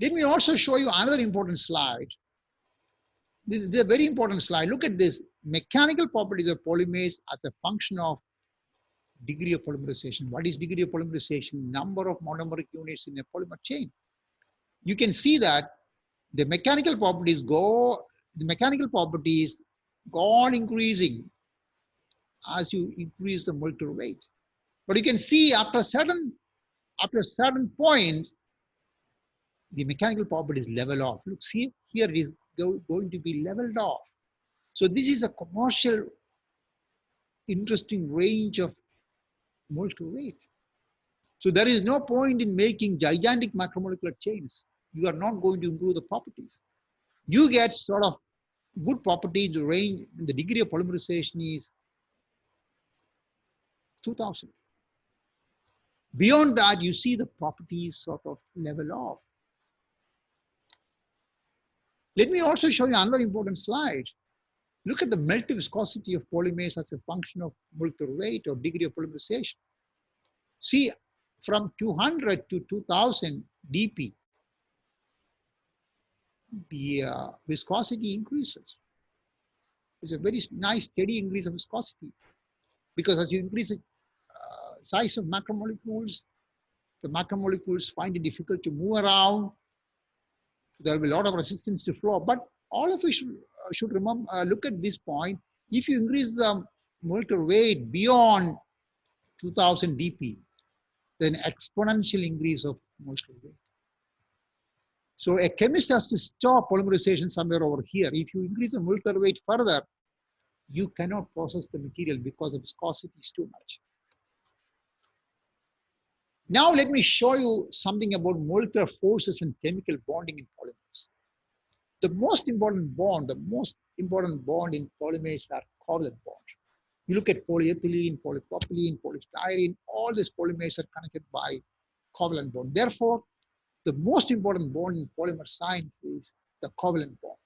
Let me also show you another important slide. This is a very important slide. Look at this. Mechanical properties of polymers as a function of degree of polymerization. What is degree of polymerization? Number of monomeric units in a polymer chain. You can see that the mechanical properties go on increasing as you increase the molecular weight. But you can see after a certain point, the mechanical properties level off. Look, see, here it is going to be leveled off. So this is a commercial interesting range of molecular weight. So there is no point in making gigantic macromolecular chains. You are not going to improve the properties. You get sort of good properties. The range, the degree of polymerization is 2000. Beyond that, you see the properties sort of level off. Let me also show you another important slide. Look at the multiviscosity of polymers as a function of molecular weight or degree of polymerization. See, from 200 to 2000 dP, the viscosity increases. It's a very nice steady increase of viscosity, because as you increase the size of macromolecules, the macromolecules find it difficult to move around. There will be a lot of resistance to flow. But all of you should remember, look at this point. If you increase the molecular weight beyond 2000 dP, then exponential increase of molecular weight. So a chemist has to stop polymerization somewhere over here. If you increase the molecular weight further, you cannot process the material because the viscosity is too much. Now let me show you something about molecular forces and chemical bonding in polymers. The most important bond in polymers are covalent bonds. You look at polyethylene, polypropylene, polystyrene, all these polymers are connected by covalent bond. Therefore, the most important bond in polymer science is the covalent bond.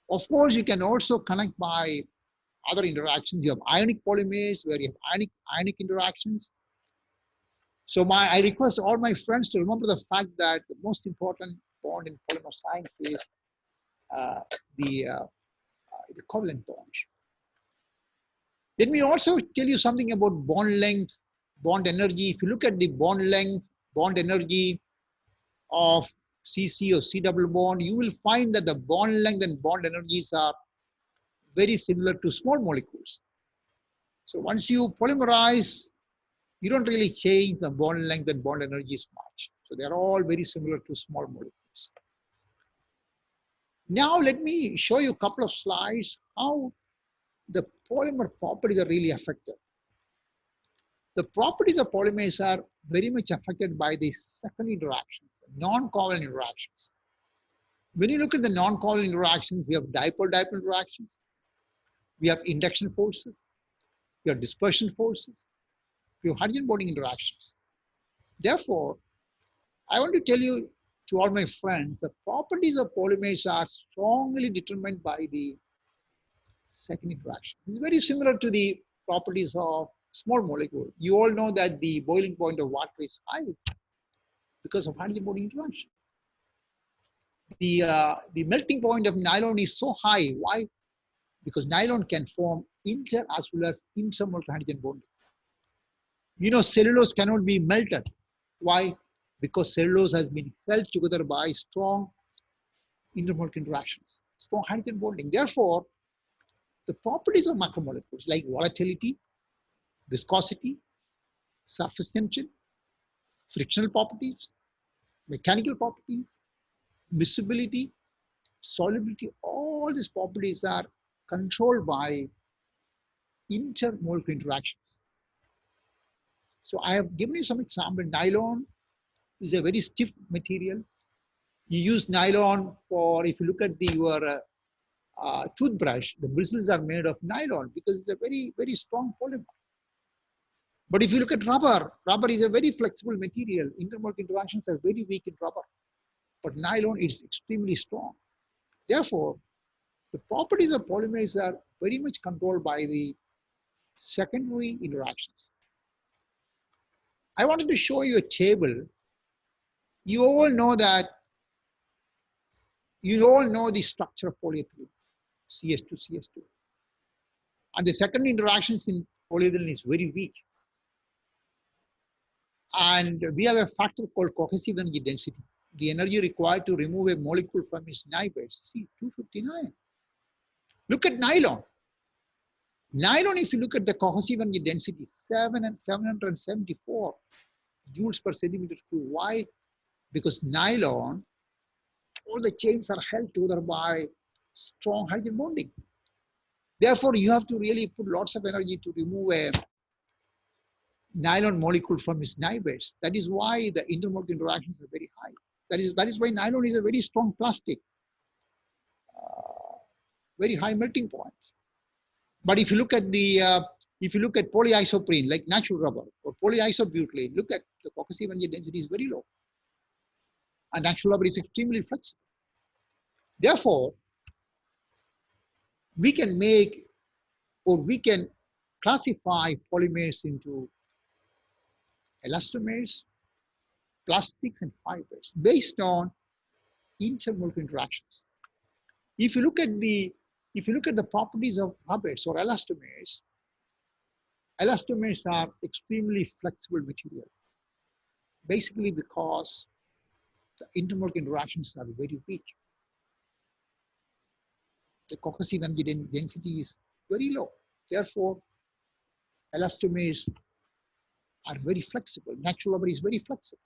Of course, you can also connect by other interactions. You have ionic polymers where you have ionic interactions. So I request all my friends to remember the fact that the most important bond in polymer science is the covalent bond. Let me also tell you something about bond length, bond energy. If you look at the bond length, bond energy of CC or C double bond, you will find that the bond length and bond energies are very similar to small molecules. So once you polymerize, you don't really change the bond length and bond energies much. So they're all very similar to small molecules. Now let me show you a couple of slides how the polymer properties are really affected. The properties of polymers are very much affected by these second interactions, non-covalent interactions. When you look at the non-covalent interactions, we have dipole-dipole interactions, we have induction forces, we have dispersion forces, we have hydrogen bonding interactions. Therefore, I want to tell you to all my friends, the properties of polymers are strongly determined by the second interaction. It's very similar to the properties of small molecule. You all know that the boiling point of water is high because of hydrogen bonding interaction. The melting point of nylon is so high. Why? Because nylon can form inter as well as intramolecular hydrogen bonding. You know, cellulose cannot be melted. Why? Because cellulose has been held together by strong intermolecular interactions, strong hydrogen bonding. Therefore, the properties of macromolecules like volatility, viscosity, surface tension, frictional properties, mechanical properties, miscibility, solubility, all these properties are controlled by intermolecular interactions. So I have given you some example. Nylon is a very stiff material. You use nylon for, if you look at your toothbrush, the bristles are made of nylon because it's a very, very strong polymer. But if you look at rubber, rubber is a very flexible material. Intermolecular interactions are very weak in rubber, but nylon is extremely strong. Therefore, the properties of polymers are very much controlled by the secondary interactions. I wanted to show you a table. You all know that, you all know the structure of polyethylene, CS2, CS2. And the secondary interactions in polyethylene is very weak. And we have a factor called cohesive energy density. The energy required to remove a molecule from its neighbors. See, 259. Look at nylon. Nylon, if you look at the cohesive energy density, 774 joules per centimeter cube. Why? Because nylon, all the chains are held together by strong hydrogen bonding. Therefore, you have to really put lots of energy to remove a nylon molecule from its neighbors. That is why the intermolecular interactions are very high. That is why nylon is a very strong plastic, very high melting points. But if you look at polyisoprene, like natural rubber, or polyisobutylene, look at the cohesive energy density is very low. And natural rubber is extremely flexible. Therefore, we can make, or we can classify polymers into elastomers, plastics, and fibers based on intermolecular interactions. If you look at the properties of rubbers or elastomers, elastomers are extremely flexible material, basically because the intermolecular interactions are very weak. The cohesive energy density is very low. Therefore, elastomers are very flexible. Natural rubber is very flexible.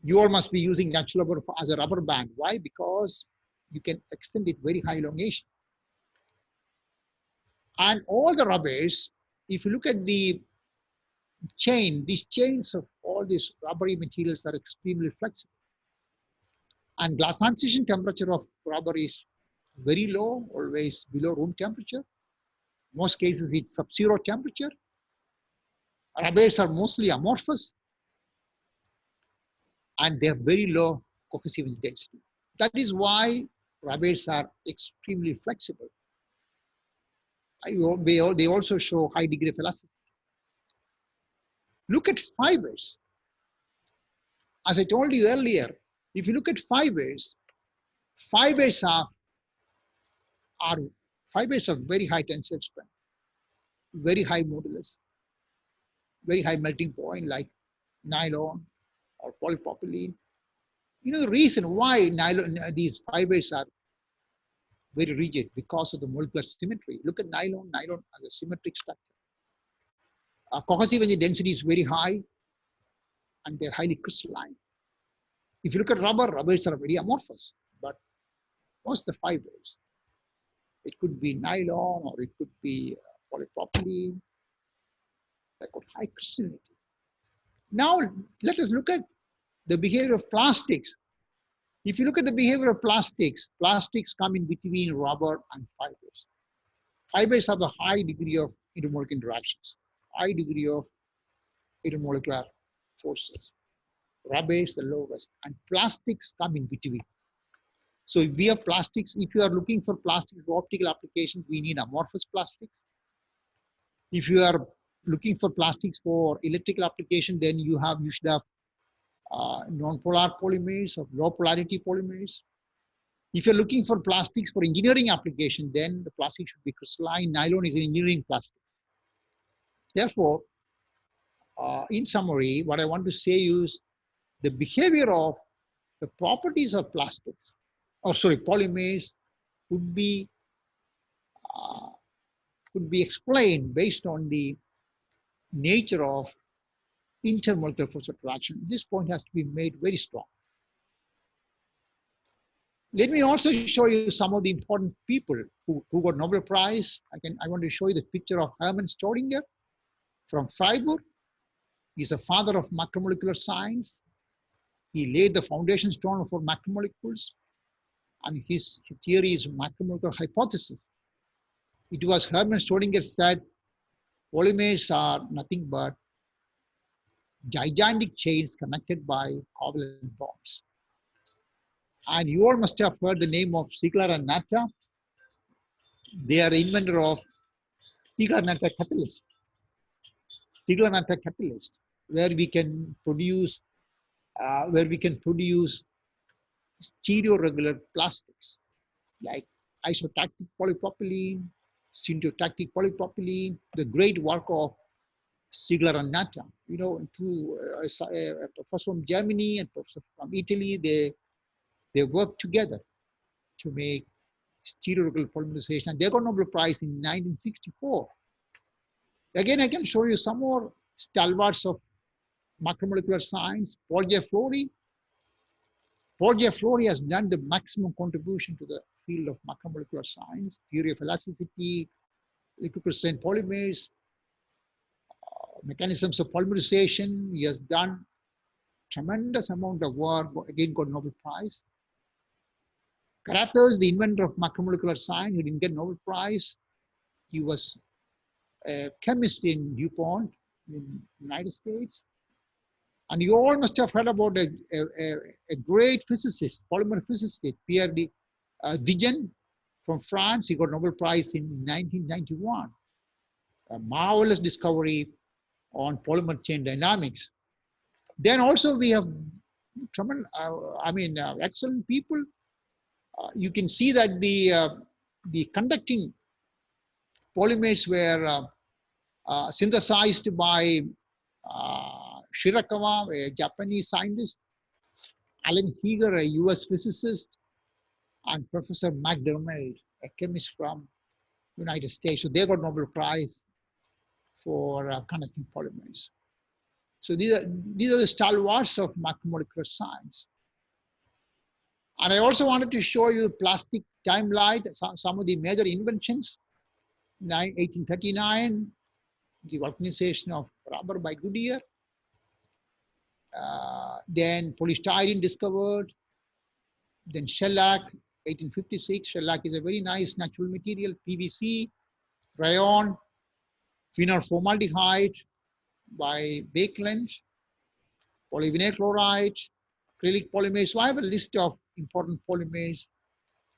You all must be using natural rubber as a rubber band. Why? Because you can extend it very high elongation. And all the rubbers, if you look at the chain, these chains of all these rubbery materials are extremely flexible. And glass transition temperature of rubber is very low, always below room temperature. Most cases it's sub-zero temperature. Rubbers are mostly amorphous and they have very low cohesive density. That is why rubbers are extremely flexible. They also show high degree of elasticity. Look at fibers. As I told you earlier, if you look at fibers, fibers are very high tensile strength, very high modulus, very high melting point like nylon or polypropylene. You know the reason why these fibers are very rigid? Because of the molecular symmetry. Look at nylon. Nylon has a symmetric structure. Cohesive energy density is very high and they're highly crystalline. If you look at rubber, rubbers are very amorphous, but most of the fibers, it could be nylon or it could be polypropylene, they've got high crystallinity. Now, let us look at the behavior of plastics. If you look at the behavior of plastics, plastics come in between rubber and fibers. Fibers have a high degree of intermolecular interactions, high degree of intermolecular forces. Rubbers the lowest, and plastics come in between. So if we have plastics, if you are looking for plastics for optical applications, we need amorphous plastics. If you are looking for plastics for electrical application, then you should have non-polar polymers or low polarity polymers. If you're looking for plastics for engineering application, then the plastic should be crystalline. Nylon is an engineering plastic. Therefore, in summary, what I want to say is the behavior of the properties of plastics, polymers could be explained based on the nature of intermolecular force attraction. This point has to be made very strong. Let me also show you some of the important people who got Nobel Prize. I want to show you the picture of Hermann Staudinger from Freiburg. He's a father of macromolecular science. He laid the foundation stone for macromolecules, and his theory is macromolecular hypothesis. It was Hermann Staudinger said, polymers are nothing but gigantic chains connected by covalent bonds. And you all must have heard the name of Ziegler and Natta. They are the inventor of Ziegler-Natta catalyst. Ziegler-Natta catalyst, where we can produce stereoregular plastics like isotactic polypropylene, syntactic polypropylene. The great work of Ziegler and Natta, you know, a professor from Germany and professor from Italy, they worked together to make stereoregular polymerization, and they got Nobel Prize in 1964. Again, I can show you some more stalwarts of macromolecular science. Paul J. Flory. Paul J. Flory has done the maximum contribution to the field of macromolecular science, theory of elasticity, liquid crystalline polymers, mechanisms of polymerization. He has done tremendous amount of work, again got Nobel Prize. Carruthers, the inventor of macromolecular science, he didn't get Nobel Prize. He was a chemist in DuPont in the United States. And you all must have heard about a great physicist, polymer physicist, Pierre Dijen from France. He got Nobel Prize in 1991. A marvelous discovery on polymer chain dynamics. Then also we have excellent people. You can see that the conducting polymers were synthesized by Shirakawa, a Japanese scientist, Alan Heeger, a US physicist, and Professor McDermott, a chemist from United States. So they got Nobel Prize for conducting polymers. So these are the stalwarts of macromolecular science. And I also wanted to show you plastic timeline, some of the major inventions. 1839, the vulcanization of rubber by Goodyear. Then polystyrene discovered. Then shellac, 1856. Shellac is a very nice natural material. PVC, rayon, phenol formaldehyde by Bakeland, polyvinyl chloride, acrylic polymers. So I have a list of important polymers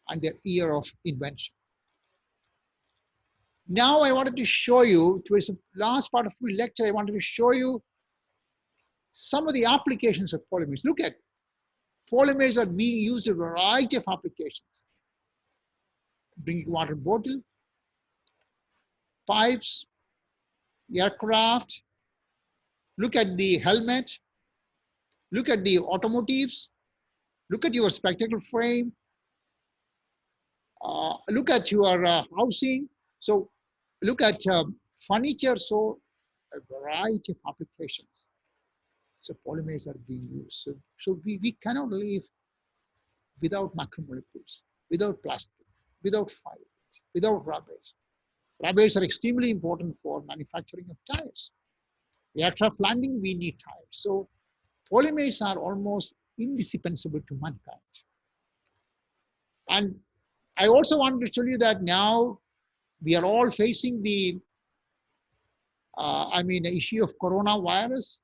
and their year of invention. Now I wanted to show you, towards the last part of my lecture, I wanted to show you some of the applications of polymers. Look at, polymers are being used in a variety of applications. Drinking water bottle, pipes, aircraft. Look at the helmet. Look at the automotives. Look at your spectacle frame. Look at your housing. So look at furniture. So a variety of applications. So polymers are being used. So we cannot live without macromolecules, without plastics, without fibers, without rubbers. Rubbers are extremely important for manufacturing of tires. The aircraft landing, we need tires. So polymers are almost indispensable to mankind. And I also wanted to show you that now we are all facing the issue of coronavirus.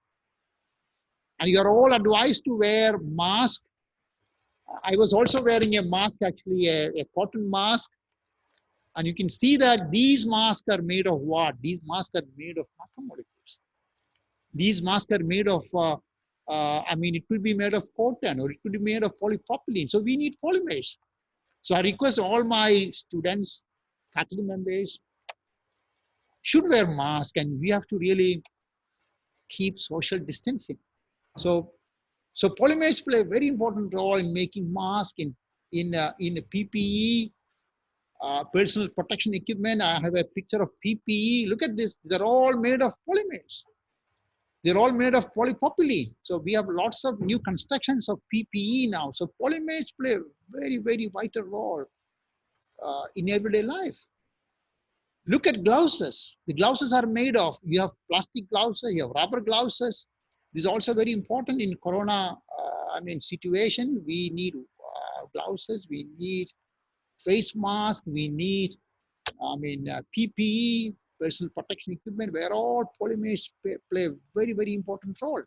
And you are all advised to wear mask. I was also wearing a mask, actually a cotton mask. And you can see that these masks are made of what? These masks are made of macromolecules. These masks are made of, it could be made of cotton or it could be made of polypropylene. So we need polymers. So I request all my students, faculty members, should wear masks, and we have to really keep social distancing. So polymers play a very important role in making masks, in PPE, personal protection equipment. I have a picture of PPE. Look at this. They're all made of polymers. They're all made of polypropylene. So we have lots of new constructions of PPE now. So polymers play a very, very vital role in everyday life. Look at blouses. The blouses are made of, you have plastic blouses, you have rubber blouses. This is also very important in corona, situation. We need blouses, we need face mask, we need, PPE, personal protection equipment, where all polymers play a very, very important role.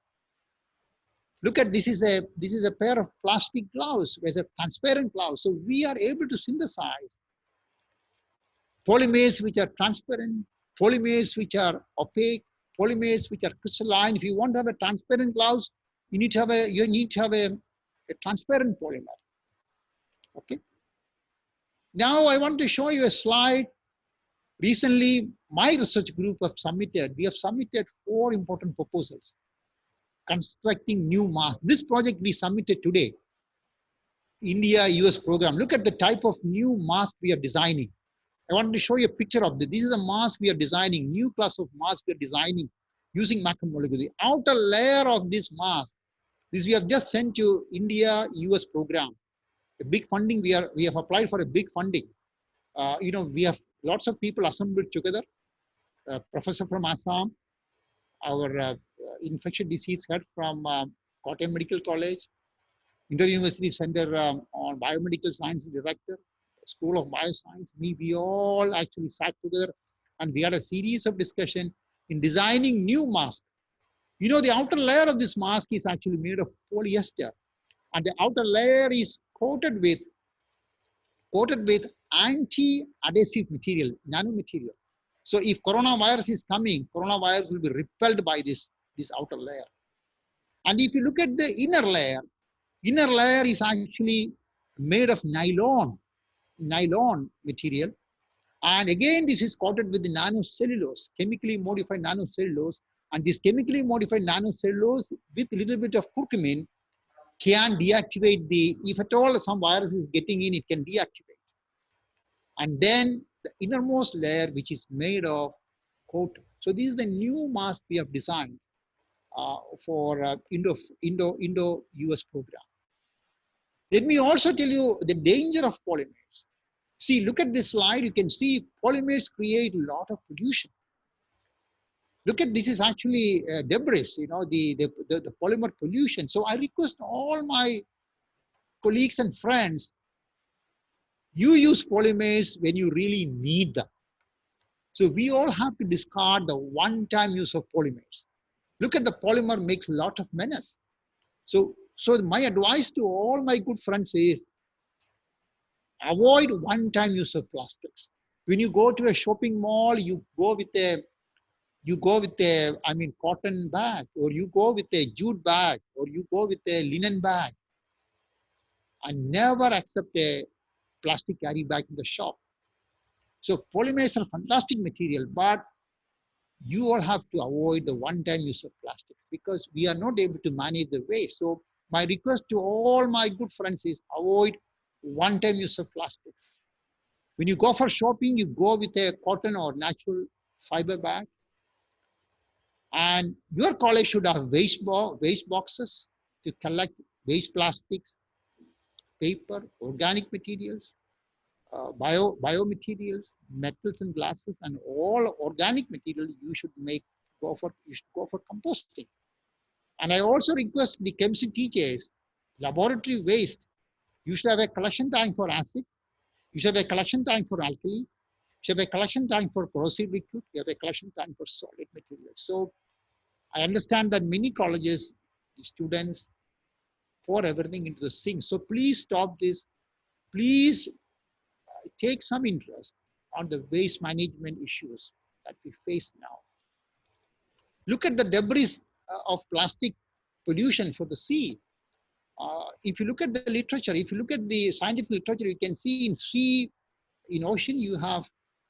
Look at this is a pair of plastic gloves, there's a transparent gloves. So we are able to synthesize polymers which are transparent, polymers which are opaque, polymers which are crystalline. If you want to have a transparent gloves, you need to have a transparent polymer. Okay. Now I want to show you a slide. Recently, my research group we have submitted 4 important proposals. Constructing new mask. This project we submitted today. India-US program. Look at the type of new mask we are designing. I want to show you a picture of this. This is a mask we are designing, new class of mask we are designing using macromolecules. The outer layer of this mask, this we have just sent to India-US program. A big funding, we have applied for a big funding. We have lots of people assembled together. Professor from Assam, our infectious disease head from Kottayam Medical College, Inter-University Center on Biomedical Science Director, School of Bioscience, we all actually sat together and we had a series of discussion in designing new masks. The outer layer of this mask is actually made of polyester, and the outer layer is coated with anti-adhesive material, nanomaterial. So if coronavirus is coming, coronavirus will be repelled by this outer layer. And if you look at the inner layer is actually made of nylon material. And again, this is coated with the nanocellulose, chemically modified nanocellulose. And this chemically modified nanocellulose with a little bit of curcumin can deactivate if at all some virus is getting in, it can deactivate. And then the innermost layer, which is made of coating. So this is the new mask we have designed for Indo-US program. Let me also tell you the danger of polymers. See, look at this slide. You can see polymers create a lot of pollution. Look at this is actually debris, the polymer pollution. So I request all my colleagues and friends, you use polymers when you really need them. So we all have to discard the one-time use of polymers. Look at the polymer makes a lot of menace. So my advice to all my good friends is avoid one-time use of plastics. When you go to a shopping mall, you go with a cotton bag, or you go with a jute bag, or you go with a linen bag, and never accept a plastic carry bag in the shop. So polymers are fantastic material, but you all have to avoid the one-time use of plastics because we are not able to manage the waste. So my request to all my good friends is avoid one-time use of plastics. When you go for shopping, you go with a cotton or natural fiber bag. And your college should have waste boxes to collect waste plastics, paper, organic materials, biomaterials, metals and glasses, and all organic material you should go for composting. And I also request the chemistry teachers, laboratory waste, you should have a collection tank for acid, you should have a collection tank for alkali, you should have a collection tank for corrosive liquid, you have a collection tank for solid materials. So I understand that many colleges, the students pour everything into the sink. So please stop this. Please take some interest on the waste management issues that we face now. Look at the debris of plastic pollution for the sea. If you look at the literature, if you look at the scientific literature, you can see in sea, in ocean, you have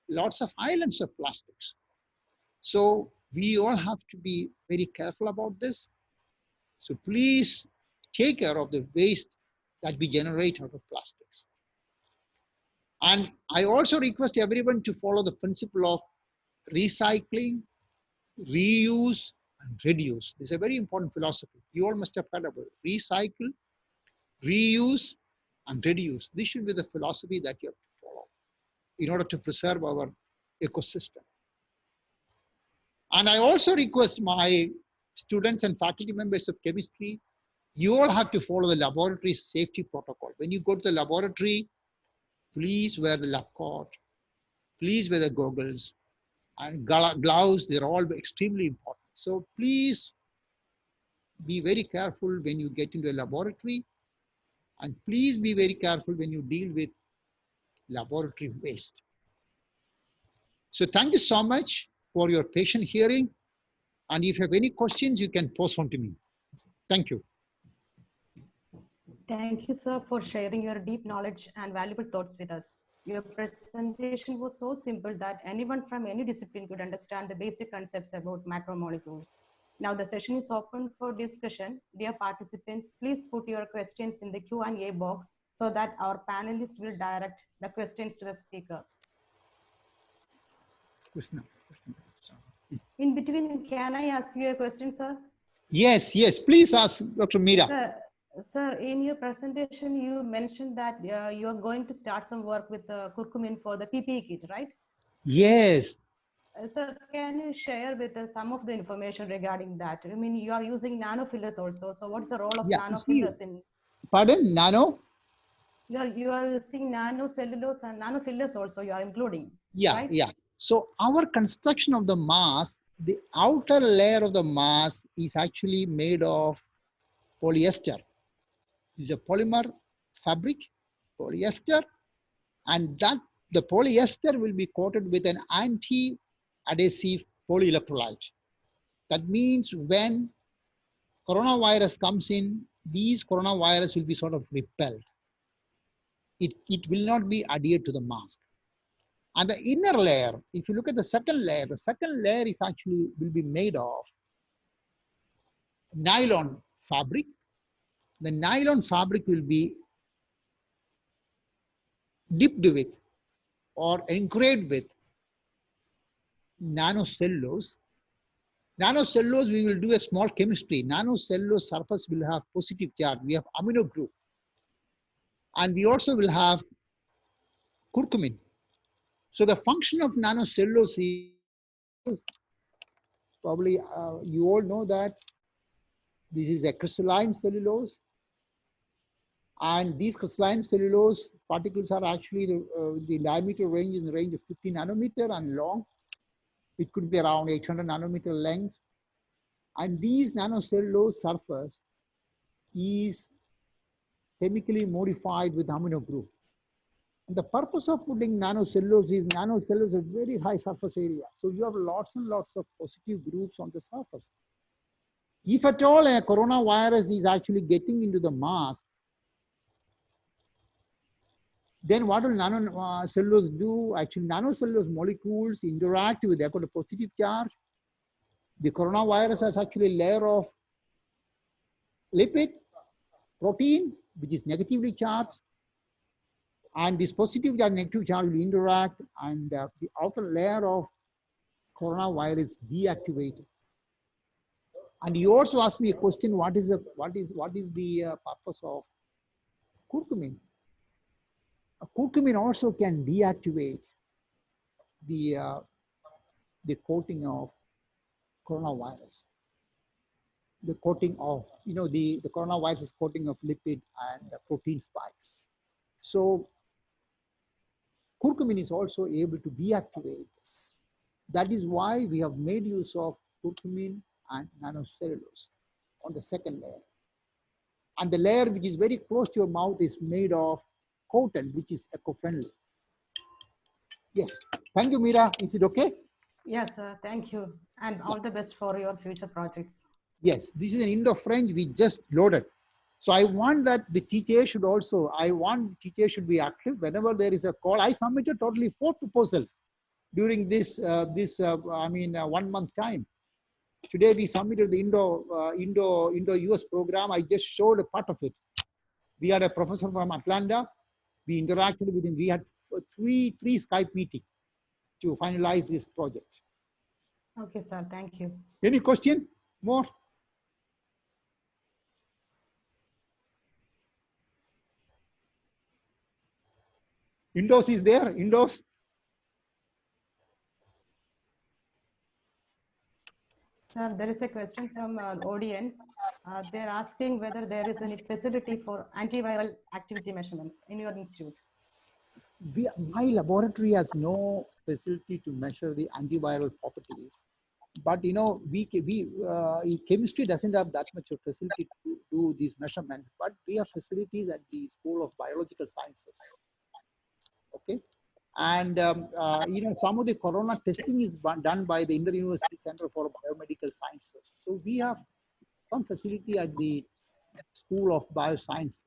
lots of islands of plastics. So we all have to be very careful about this. So please take care of the waste that we generate out of plastics. And I also request everyone to follow the principle of recycling, reuse, and reduce. This is a very important philosophy. You all must have heard about it. Recycle, reuse, and reduce. This should be the philosophy that you have to follow in order to preserve our ecosystem. And I also request my students and faculty members of chemistry, you all have to follow the laboratory safety protocol. When you go to the laboratory, please wear the lab coat, please wear the goggles and gloves. They're all extremely important. So please be very careful when you get into a laboratory, and please be very careful when you deal with laboratory waste. So thank you so much for your patient hearing. And if you have any questions, you can post on to me. Thank you. Thank you, sir, for sharing your deep knowledge and valuable thoughts with us. Your presentation was so simple that anyone from any discipline could understand the basic concepts about macromolecules. Now the session is open for discussion. Dear participants, please put your questions in the Q&A box so that our panelists will direct the questions to the speaker. In between, can I ask you a question, sir? Yes, yes, please ask Dr. Meera. Sir, in your presentation, you mentioned that you are going to start some work with curcumin for the PPE kit, right? Yes. Sir, can you share with us some of the information regarding that? I mean, you are using nanofillers also. So what's the role of nanofillers in? Pardon, nano? You are using nanocellulose and nanofillers also you are including. Yeah, right? yeah. So our construction of the mask, the outer layer of the mask is actually made of polyester. It's a polymer fabric, polyester, and that the polyester will be coated with an anti-adhesive polyelectrolyte. That means when coronavirus comes in, these coronavirus will be sort of repelled. It will not be adhered to the mask. And the inner layer, if you look at the second layer is actually will be made of nylon fabric. The nylon fabric will be dipped with or engraved with nanocellulose. Nanocellulose, we will do a small chemistry. Nanocellulose surface will have positive charge. We have amino group. And we also will have curcumin. So the function of nanocellulose is probably, you all know that this is a crystalline cellulose. And these crystalline cellulose particles are actually the diameter range is in the range of 50 nanometer and long. It could be around 800 nanometer length. And these nanocellulose surface is chemically modified with amino group. And the purpose of putting nanocellulose is nanocellulose a very high surface area. So you have lots and lots of positive groups on the surface. If at all a coronavirus is actually getting into the mask, then what will nanocellulose do? Actually, nanocellulose molecules interact with, they've got a positive charge. The coronavirus has actually a layer of lipid, protein, which is negatively charged. And this positive and negative charge will interact, and the outer layer of coronavirus deactivated. And you also asked me a question: what is the purpose of curcumin? Curcumin also can deactivate the coating of coronavirus. The coating of, the coronavirus is coating of lipid and protein spikes. So curcumin is also able to deactivate this. That is why we have made use of curcumin and nanocellulose on the second layer. And the layer which is very close to your mouth is made of cotton, which is eco-friendly. Yes. Thank you, Meera. Is it okay? Yes, sir. Thank you. And all the best for your future projects. Yes. This is an Indo-French we just loaded. So I want that the teacher should also, be active whenever there is a call. I submitted totally 4 proposals during this 1 month time. Today we submitted the Indo-US program. I just showed a part of it. We had a professor from Atlanta. We interacted with him. We had three Skype meeting to finalize this project. Okay, sir. Thank you. Any question more? Indoors is there? Indoors? Sir, there is a question from the audience. They're asking whether there is any facility for antiviral activity measurements in your institute. My laboratory has no facility to measure the antiviral properties, but chemistry doesn't have that much of facility to do these measurements. But we have facilities at the School of Biological Sciences. Okay, and some of the corona testing is done by the Inter-University Center for Biomedical Sciences. So we have some facility at the School of Bioscience.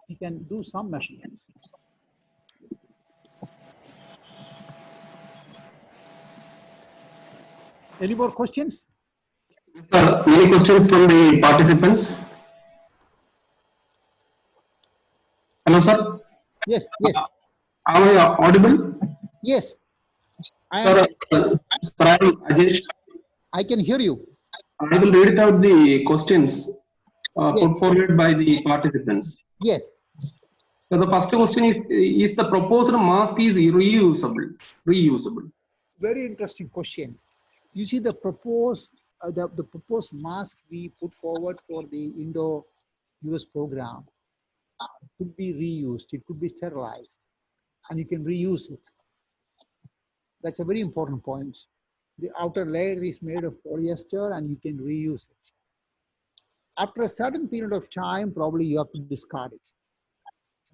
We can do some measurements. Any more questions? Sir, any questions from the participants? Hello, sir. Yes. Am I audible? Yes. Sir, I'm Ajesh. I can hear you. I will read out the questions put forward by the participants. Yes. So the first question is the proposed mask is reusable? Very interesting question. You see, the proposed mask we put forward for the Indo-US program could be reused. It could be sterilized, and you can reuse it. That's a very important point. The outer layer is made of polyester, and you can reuse it. After a certain period of time, probably you have to discard it.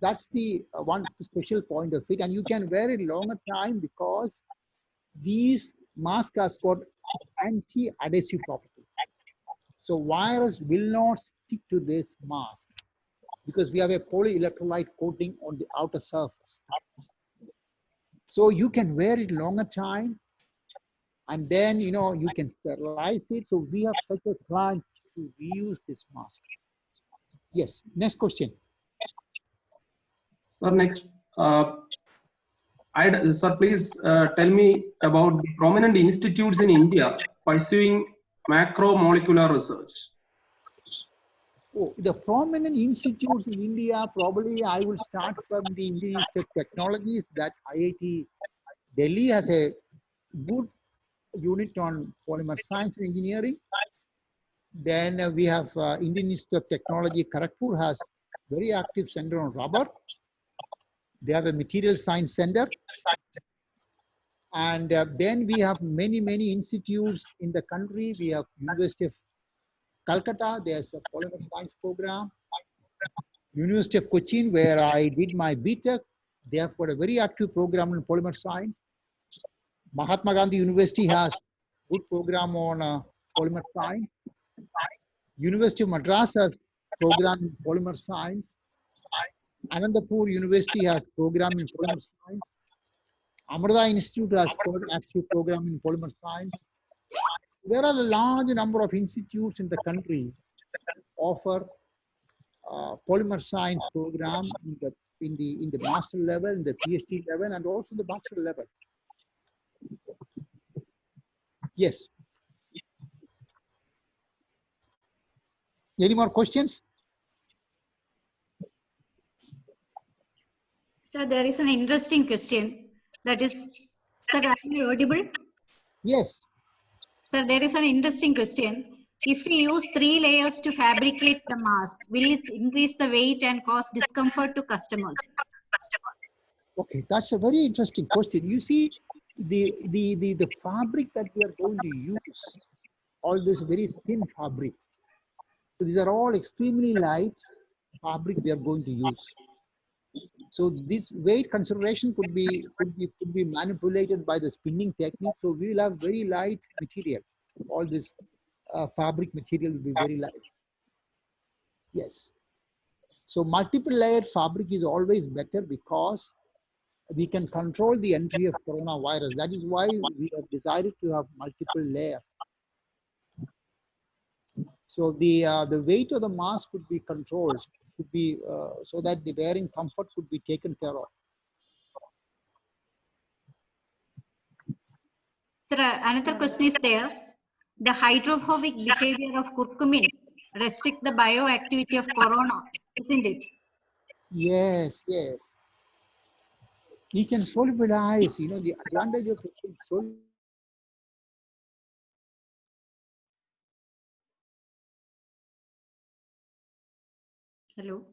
That's the one special point of it, and you can wear it longer time because these masks have got anti-adhesive property. So virus will not stick to this mask because we have a polyelectrolyte coating on the outer surface. So you can wear it longer time, and then you can sterilize it. So we have such a plan to reuse this mask. Yes. Next question. Sir, next. Sir, please tell me about the prominent institutes in India pursuing macromolecular research. Oh, the prominent institutes in India, probably I will start from the Indian Institute of Technologies. That IIT Delhi has a good unit on polymer science and engineering. Then we have Indian Institute of Technology, Kharagpur has very active center on rubber. They have a material science center. And then we have many institutes in the country. We have University of Calcutta, there's a polymer science program. University of Cochin, where I did my BTech, they have got a very active program in polymer science. Mahatma Gandhi University has good program on polymer science. University of Madras has program in polymer science. Anandapur University has program in polymer science. Amrita Institute has got active program in polymer science. There are a large number of institutes in the country offer polymer science program in the master level, in the PhD level, and also the bachelor level. Yes. Any more questions? So there is an interesting question. That is, sir, are you audible? Yes. Sir, there is an interesting question. If we use 3 layers to fabricate the mask, will it increase the weight and cause discomfort to customers? Okay, that's a very interesting question. You see, the fabric that we are going to use, all this very thin fabric. So these are all extremely light fabric we are going to use. So this weight consideration could be manipulated by the spinning technique. So we will have very light material. All this fabric material will be very light. Yes. So multiple layered fabric is always better because we can control the entry of coronavirus. That is why we have decided to have multiple layer. So the weight of the mask could be controlled, could be so that the wearing comfort could be taken care of. Sir, another question is there. The hydrophobic behavior of curcumin restricts the bioactivity of corona, isn't it? Yes, yes. He can solidify, the advantage of it. Hello.